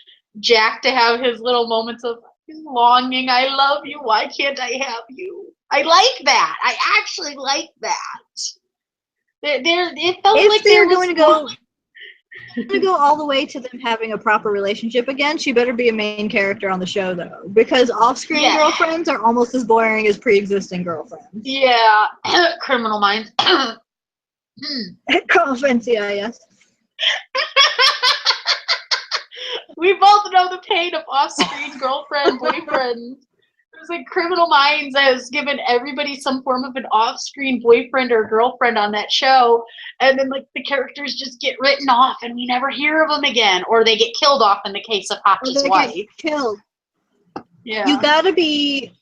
Jack to have his little moments of longing. I love you. Why can't I have you? I like that. I actually like that. It felt if like they're going to go all the way to them having a proper relationship again, she better be a main character on the show, though, because off-screen girlfriends are almost as boring as pre-existing girlfriends. Yeah, Criminal Minds. Girlfriends, yes. We both know the pain of off-screen girlfriend, boyfriend. It was like Criminal Minds has given everybody some form of an off-screen boyfriend or girlfriend on that show, and then like the characters just get written off and we never hear of them again, or they get killed off in the case of Hotch's wife. Get killed. Yeah. You gotta be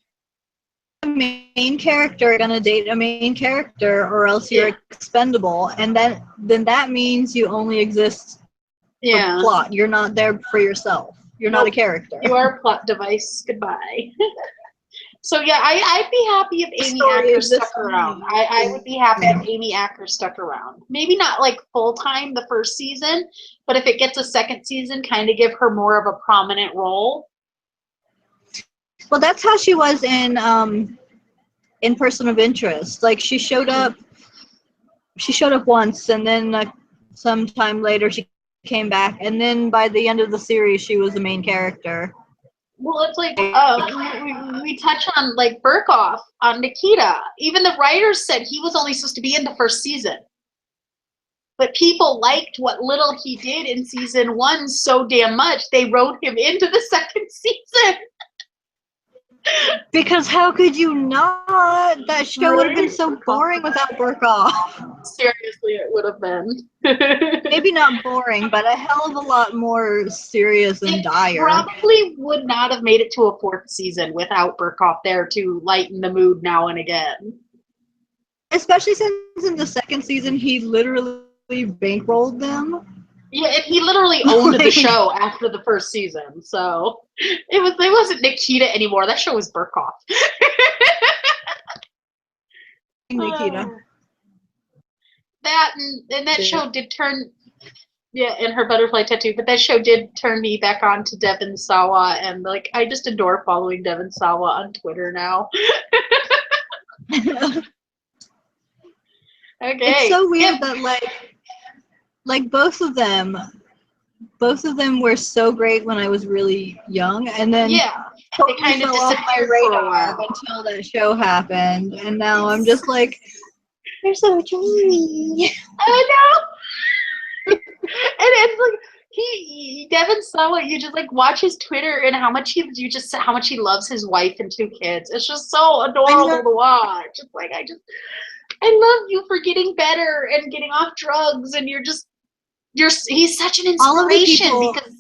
a main character, gonna date a main character, or else you're expendable, and then that means you only exist for plot. You're not there for yourself. You're not a character. You are a plot device. Goodbye. So yeah, I'd be happy if Amy Acker stuck around. I would be happy if Amy Acker stuck around. Maybe not like full time the first season, but if it gets a second season, kind of give her more of a prominent role. Well, that's how she was in Person of Interest. Like she showed up once, and then sometime later she came back, and then by the end of the series she was the main character. Well, it's like we touch on like Burkoff on Nikita. Even the writers said he was only supposed to be in the first season, but people liked what little he did in season 1 so damn much they wrote him into the second season. Because how could you not? That show would have been so boring without Burkoff. Seriously, it would have been. Maybe not boring, but a hell of a lot more serious and dire. Probably would not have made it to a 4th season without Burkoff there to lighten the mood now and again. Especially since in the second season he literally bankrolled them. Yeah, and he literally owned the show after the first season, so it wasn't Nikita anymore. That show was Burkoff. Nikita. That and that show did turn, and her butterfly tattoo. But that show did turn me back on to Devon Sawa, and like I just adore following Devon Sawa on Twitter now. Okay. It's so weird that like both of them were so great when I was really young, and then they kind of fell off my radar until that show happened, and now I'm just like, they're so dreamy. I know. And it's like Devon Sawa, you just like watch his Twitter and how much he loves his wife and 2 kids. It's just so adorable to watch. It's like I love you for getting better and getting off drugs, and he's such an inspiration because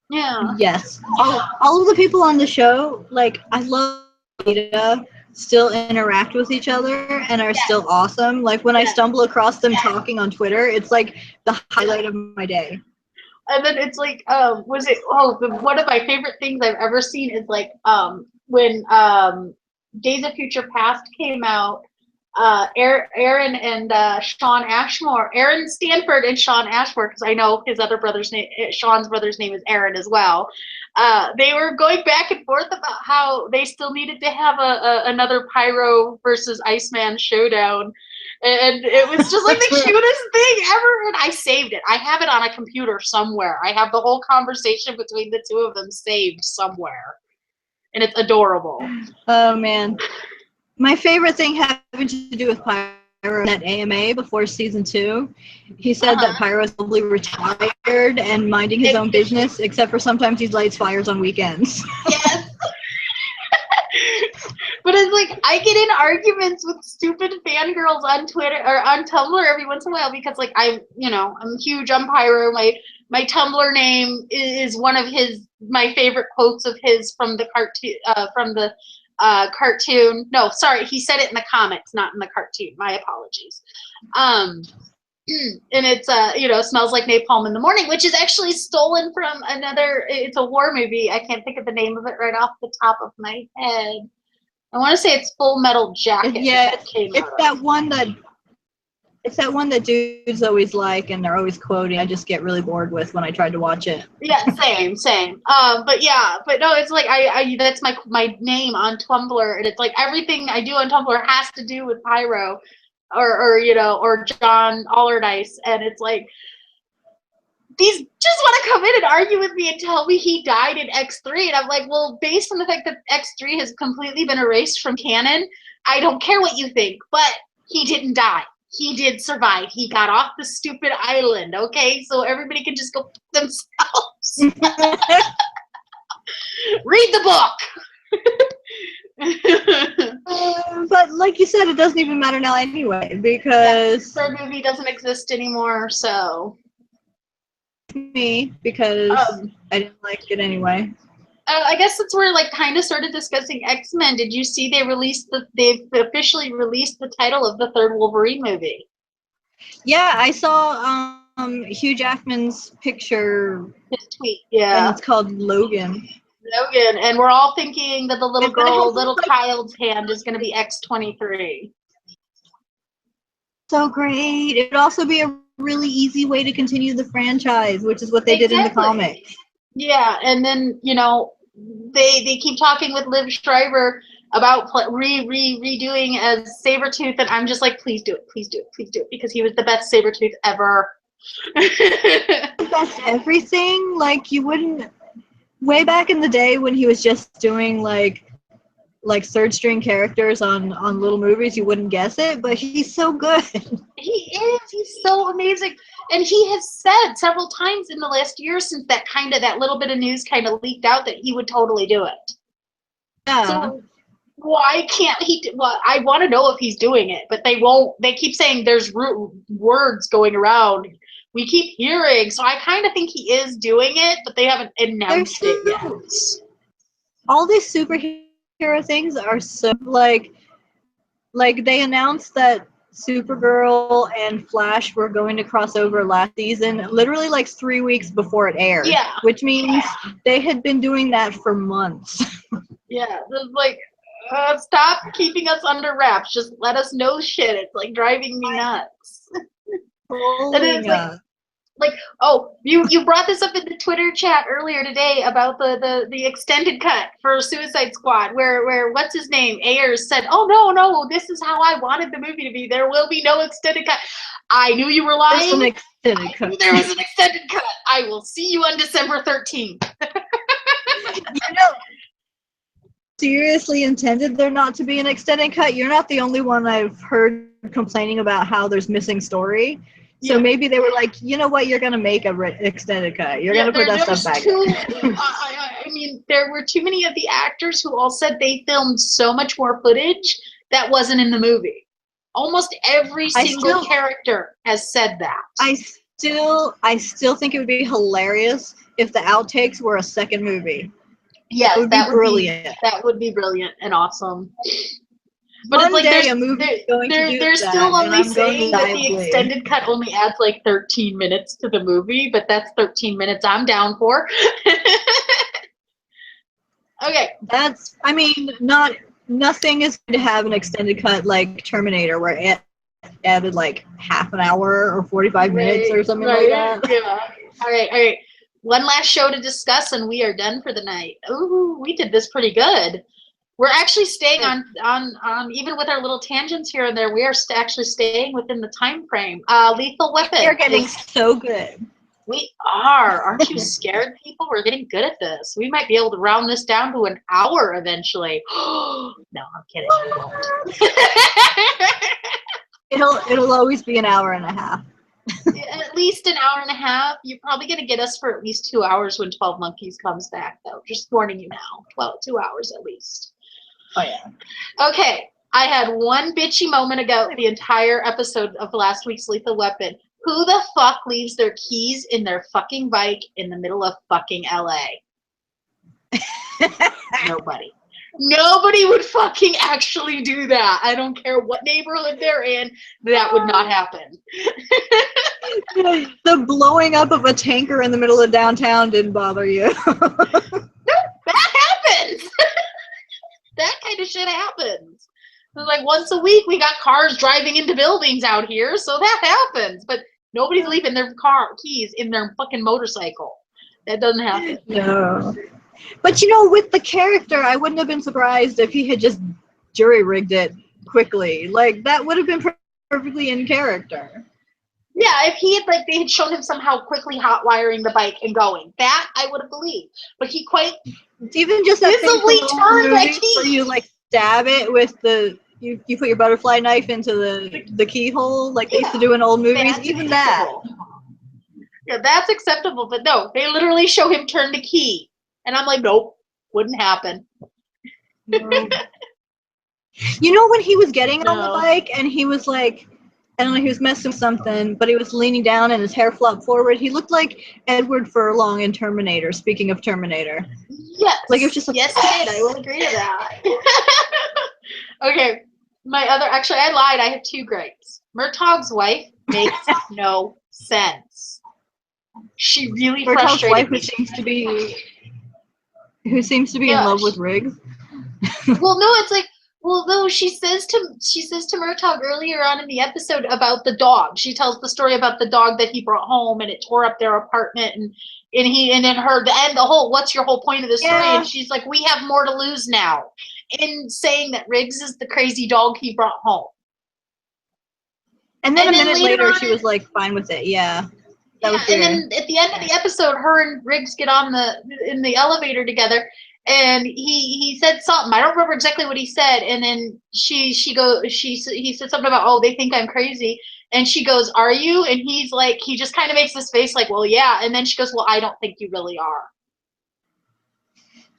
yes, all of the people on the show, like I love Rita, still interact with each other and are still awesome. Like when I stumble across them talking on Twitter, it's like the highlight of my day. And then it's like one of my favorite things I've ever seen is like when Days of Future Past came out, Aaron and Sean Ashmore, Aaron Stanford and Sean Ashmore, because I know his other brother's name, Sean's brother's name is Aaron as well. They were going back and forth about how they still needed to have another Pyro versus Iceman showdown. And it was just like the cutest thing ever. And I saved it. I have it on a computer somewhere. I have the whole conversation between the two of them saved somewhere. And it's adorable. Oh, man. My favorite thing having to do with Pyro at AMA before season 2, he said that Pyro is probably retired and minding his own business, except for sometimes he lights fires on weekends. Yes. But it's like I get in arguments with stupid fangirls on Twitter or on Tumblr every once in a while because like I'm huge on Pyro. My Tumblr name is one of my favorite quotes of his from the cartoon. No, sorry, he said it in the comics, not in the cartoon. My apologies. And it's smells like napalm in the morning, which is actually stolen from it's a war movie. I can't think of the name of it right off the top of my head. I want to say it's Full Metal Jacket. Yeah, it's that one that dudes always like and they're always quoting. I just get really bored with when I tried to watch it. Yeah, same. But no, it's like I that's my name on Tumblr, and it's like everything I do on Tumblr has to do with Pyro, or John Allardyce, and it's like these just want to come in and argue with me and tell me he died in X3, and I'm like, well, based on the fact that X3 has completely been erased from canon, I don't care what you think, but he didn't die. He did survive. He got off the stupid island, okay? So everybody can just go themselves. Read the book. But like you said, it doesn't even matter now anyway, because the movie doesn't exist anymore, so because I didn't like it anyway. I guess since we're like kind of started discussing X-Men, did you see they've officially released the title of the third Wolverine movie? Yeah, I saw Hugh Jackman's picture. His tweet, yeah. And it's called Logan. And we're all thinking that the little child's hand is going to be X-23. So great. It would also be a really easy way to continue the franchise, which is what they did in the comics. Yeah, and then, they keep talking with Liv Schreiber about redoing as Sabretooth, and I'm just like, please do it, because he was the best Sabretooth ever. That's everything. Like, you wouldn't, way back in the day when he was just doing like third string characters on little movies, you wouldn't guess it, but he's so good. He's so amazing. And he has said several times in the last year since that little bit of news kind of leaked out that he would totally do it. Yeah. So why can't he? Well, I want to know if he's doing it, but they won't. They keep saying there's words going around. We keep hearing, so I kind of think he is doing it, but they haven't announced it yet. All these superhero things are so like they announced that Supergirl and Flash were going to cross over last season, literally like 3 weeks before it aired. Yeah. Which means they had been doing that for months. Yeah, it's like, stop keeping us under wraps. Just let us know shit. It's like driving me nuts. And it's like, oh, you brought this up in the Twitter chat earlier today about the extended cut for Suicide Squad, where what's his name, Ayers said, oh no, this is how I wanted the movie to be. There will be no extended cut. I knew you were lying. There's an extended cut. There was an extended cut. I will see you on December 13th. Seriously intended there not to be an extended cut. You're not the only one I've heard complaining about how there's missing story. So maybe they were like, you know what, you're going to make an extended cut. You're going to put that stuff back in. I mean, there were too many of the actors who all said they filmed so much more footage that wasn't in the movie. Almost every single character has said that. I still think it would be hilarious if the outtakes were a second movie. Yes, that would be brilliant. That would be brilliant and awesome. But one day a movie going to do they're that, still only and saying that the extended cut only adds like 13 minutes to the movie, but that's 13 minutes I'm down for. Okay. That's, I mean, not nothing is going to have an extended cut like Terminator, where it added like half an hour or 45 minutes or something like that. Yeah. All right. One last show to discuss, and we are done for the night. Ooh, we did this pretty good. We're actually staying on even with our little tangents here and there. We are actually staying within the time frame. Lethal Weapon. You're getting so good. We are. Aren't you scared, people? We're getting good at this. We might be able to round this down to an hour eventually. No, I'm kidding. We won't. It'll always be an hour and a half. At least an hour and a half. You're probably going to get us for at least 2 hours when 12 Monkeys comes back, though. Just warning you now. Well, 2 hours at least. Oh, yeah. Okay. I had one bitchy moment ago the entire episode of last week's Lethal Weapon. Who the fuck leaves their keys in their fucking bike in the middle of fucking LA? Nobody. Nobody would fucking actually do that. I don't care what neighborhood they're in. That would not happen. The blowing up of a tanker in the middle of downtown didn't bother you. No, that happens. That kind of shit happens. Like once a week, we got cars driving into buildings out here, so that happens. But nobody's leaving their car keys in their fucking motorcycle. That doesn't happen. No. But with the character, I wouldn't have been surprised if he had just jury-rigged it quickly. Like, that would have been perfectly in character. Yeah, if he had, they had shown him somehow quickly hot wiring the bike and going. That I would have believed. But he quite even just that visibly turned that key. Where you, stab it with the... You put your butterfly knife into the keyhole like they used to do in old movies. Even acceptable. That. Yeah, that's acceptable. But no, they literally show him turn the key. And I'm like, nope, wouldn't happen. No. When he was getting on the bike and he was like, I don't know, he was messing with something, but he was leaning down and his hair flopped forward. He looked like Edward Furlong in Terminator, speaking of Terminator. Yes. Like, it was just like, yes, he did. I will agree to that. Okay. Actually, I lied. I have 2 gripes. Murtaugh's wife makes no sense. She really Murtaugh's frustrated wife, me. Who seems to be in love with Riggs. Well, no, it's like, well, no, she says to Murtaugh earlier on in the episode about the dog. She tells the story about the dog that he brought home and it tore up their apartment and the whole, what's your whole point of the story? Yeah. And she's like, we have more to lose now. In saying that Riggs is the crazy dog he brought home. And then a minute later she was like fine with it. Yeah. That was weird. And then at the end of the episode, her and Riggs get on in the elevator together, and he said something. I don't remember exactly what he said. And then he said something about, oh, they think I'm crazy. And she goes, are you? And he's like, he just kind of makes this face like, well, yeah. And then she goes, well, I don't think you really are.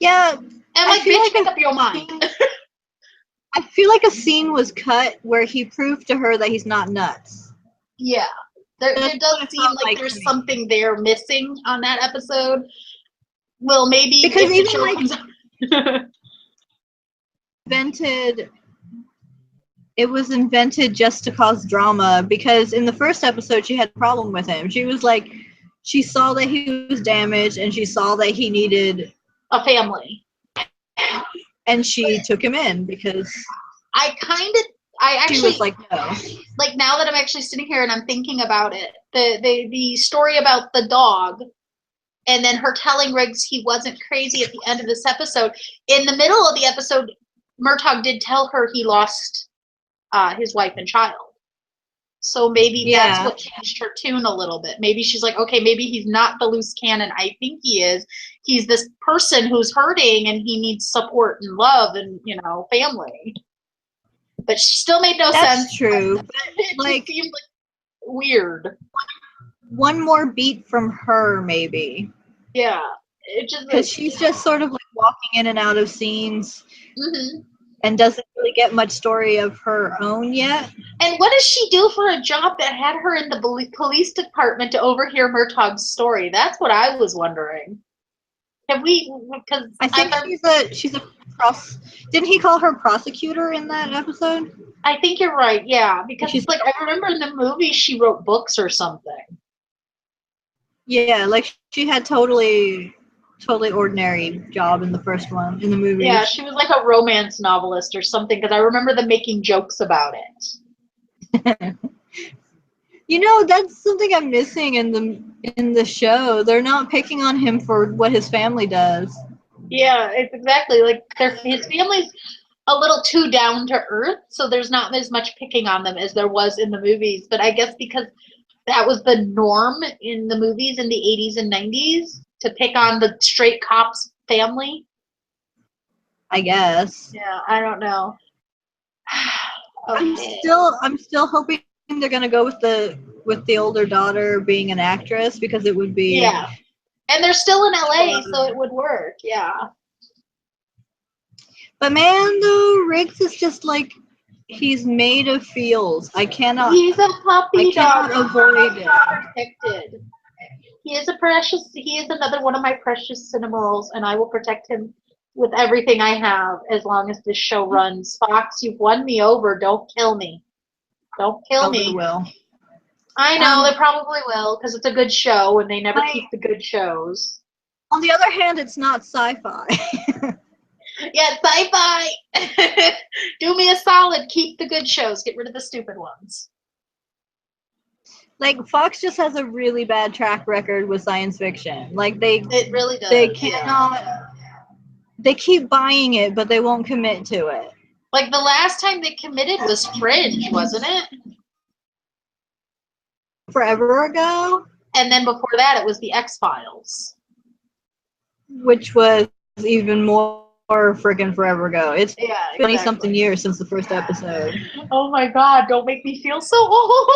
Yeah. And like, bitch, make up your mind. I feel like a scene was cut where he proved to her that he's not nuts. Yeah. There does seem like there's something there missing on that episode. Well, maybe because even it was invented just to cause drama, because in the first episode she had a problem with him. She was like, she saw that he was damaged and she saw that he needed a family. And she took him in because she was like, no. Like, now that I'm actually sitting here and I'm thinking about it, the story about the dog, and then her telling Riggs he wasn't crazy at the end of this episode. In the middle of the episode, Murtaugh did tell her he lost his wife and child. So maybe that's what changed her tune a little bit. Maybe she's like, okay, maybe he's not the loose cannon I think he is. He's this person who's hurting and he needs support and love and, family. But she still made no sense. That's true. It just seemed like weird. One more beat from her, maybe. Yeah. It just because she's just sort of like walking in and out of scenes. Mm-hmm. And doesn't really get much story of her own yet. And what does she do for a job that had her in the police department to overhear Murtaugh's story? That's what I was wondering. Have we? Because I think she's a didn't he call her prosecutor in that episode? I think you're right. Yeah, because she's like, I remember in the movie she wrote books or something. Yeah, like she had totally totally ordinary job in the first one, in the movies. Yeah, she was like a romance novelist or something, because I remember them making jokes about it. You know, that's something I'm missing in the show. They're not picking on him for what his family does. Yeah, it's exactly like his family's a little too down to earth, so there's not as much picking on them as there was in the movies. But I guess because that was the norm in the movies in the 80s and 90s to pick on the straight cops family. I guess. Yeah, I don't know. Okay. I'm still hoping they're gonna go with the older daughter being an actress, because it would be. Yeah. And they're still in LA, so it would work. Yeah. But man, though, Riggs is just like, he's made of feels. I cannot. He's a puppy I cannot dog. avoid it. Protected. He is he is another one of my precious Cinnamorals, and I will protect him with everything I have as long as this show runs. Fox, you've won me over. Don't kill me. Don't kill me. Will. I know, they probably will, because it's a good show, and they never keep the good shows. On the other hand, it's not sci-fi. Yeah, sci-fi! Do me a solid. Keep the good shows. Get rid of the stupid ones. Like, Fox just has a really bad track record with science fiction. Like, It really does. They cannot. They keep buying it, but they won't commit to it. Like, the last time they committed was Fringe, wasn't it? Forever ago? And then before that, it was the X-Files. Which was even more freaking forever ago. It's 20-something years since the first episode. Oh my god, don't make me feel so old.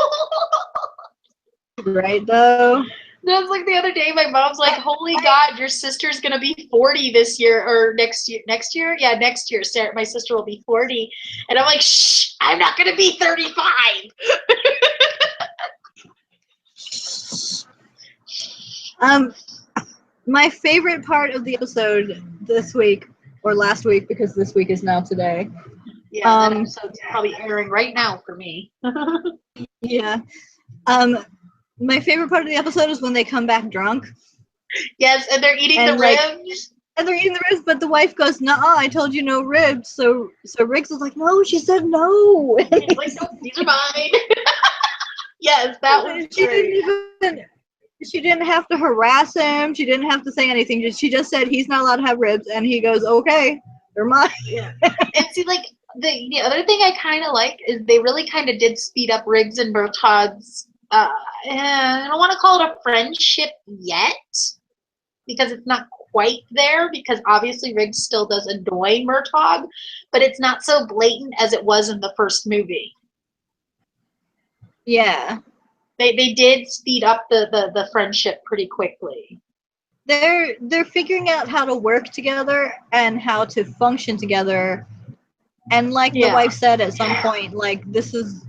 Right, though? That's like the other day, my mom's like, holy god, your sister's gonna be 40 this year, or next year. Next year? Yeah, next year. Sarah, my sister will be 40. And I'm like, shh, I'm not gonna be 35. My favorite part of the episode this week, or last week, because this week is now today. Yeah, that episode's probably airing right now for me. Yeah. My favorite part of the episode is when they come back drunk. Yes, and they're eating the ribs. And they're eating the ribs, but the wife goes, "Nuh-uh, I told you no ribs." So Riggs was like, "No, she said no." He's like, "No, these are mine." Yes, that was great. She didn't have to harass him. She didn't have to say anything. She just said he's not allowed to have ribs, and he goes, "Okay, they're mine." Yeah. And see, like, the other thing I kind of like is they really kind of did speed up Riggs and Bertod's. I don't want to call it a friendship yet, because it's not quite there, because obviously Riggs still does annoy Murtaugh, but it's not so blatant as it was in the first movie. Yeah. They did speed up the friendship pretty quickly. They're figuring out how to work together and how to function together. And like the wife said at some point, like, this is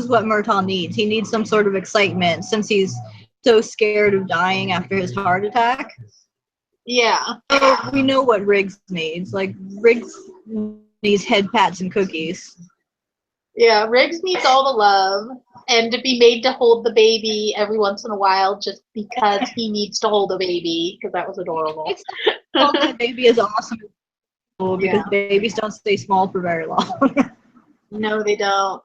what Murtaugh needs. He needs some sort of excitement since he's so scared of dying after his heart attack. Yeah. So we know what Riggs needs. Like, Riggs needs head pats and cookies. Yeah, Riggs needs all the love, and to be made to hold the baby every once in a while just because he needs to hold a baby, because that was adorable. That baby is awesome, because babies don't stay small for very long. No, they don't.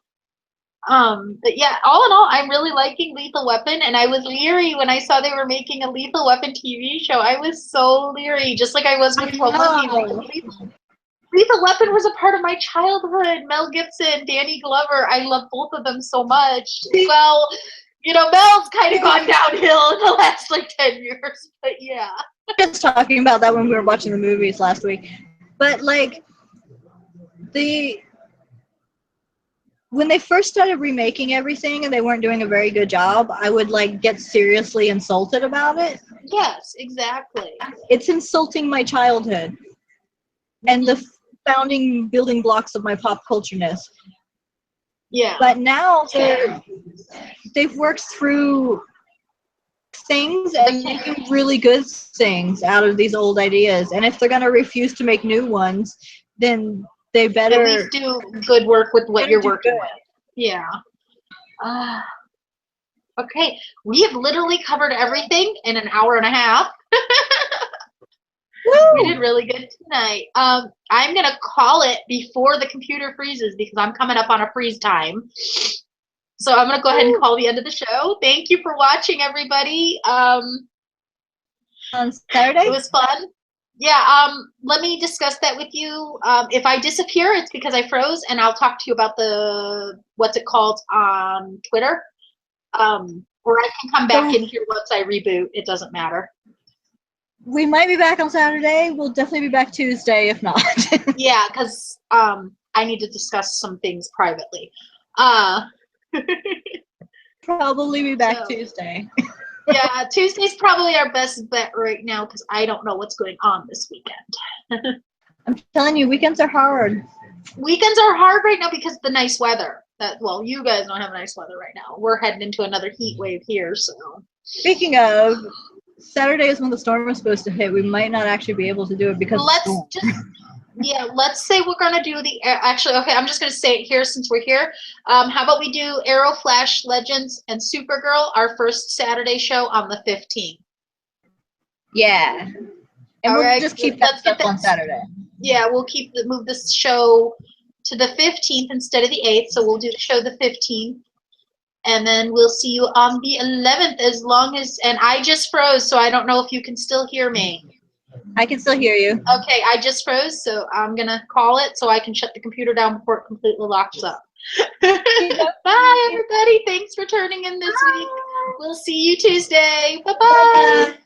But yeah, all in all, I'm really liking Lethal Weapon, and I was leery when I saw they were making a Lethal Weapon TV show. I was so leery, just like I was with Lethal Weapon was a part of my childhood. Mel Gibson, Danny Glover, I love both of them so much. Well, you know, Mel's kind of gone downhill in the last, like, 10 years, but yeah. Just talking about that when we were watching the movies last week. But, like, when they first started remaking everything and they weren't doing a very good job, I would, like, get seriously insulted about it. Yes, exactly. It's insulting my childhood and the founding building blocks of my pop culture-ness. Yeah. But now they've worked through things and making really good things out of these old ideas. And if they're going to refuse to make new ones, then they better at least do good work with what you're working with. Yeah. Okay, we have literally covered everything in an hour and a half. We did really good tonight. I'm gonna call it before the computer freezes because I'm coming up on a freeze time. So I'm gonna go ahead and call the end of the show. Thank you for watching, everybody. On Saturday? It was fun. Yeah, let me discuss that with you. If I disappear, it's because I froze, and I'll talk to you about the, what's it called, on Twitter. Or I can come back in here once I reboot. It doesn't matter. We might be back on Saturday. We'll definitely be back Tuesday, if not. Yeah, because I need to discuss some things privately. Probably be back Tuesday. Yeah, Tuesday's probably our best bet right now because I don't know what's going on this weekend. I'm telling you, weekends are hard. Weekends are hard right now because of the nice weather. Well, you guys don't have nice weather right now. We're heading into another heat wave here, so. Speaking of, Saturday is when the storm is supposed to hit. We might not actually be able to do it because let's say we're gonna do the, actually, okay, I'm just gonna say it here since we're here. How about we do Arrow, Flash, Legends, and Supergirl, our first Saturday show on the 15th. Yeah. And we'll just keep that stuff on Saturday. Yeah, we'll move this show to the 15th instead of the 8th, so we'll do the show the 15th. And then we'll see you on the 11th as long as, and I just froze, so I don't know if you can still hear me. I can still hear you. Okay, I just froze, so I'm going to call it so I can shut the computer down before it completely locks up. Bye, everybody. Thanks for turning in this week. We'll see you Tuesday. Bye-bye.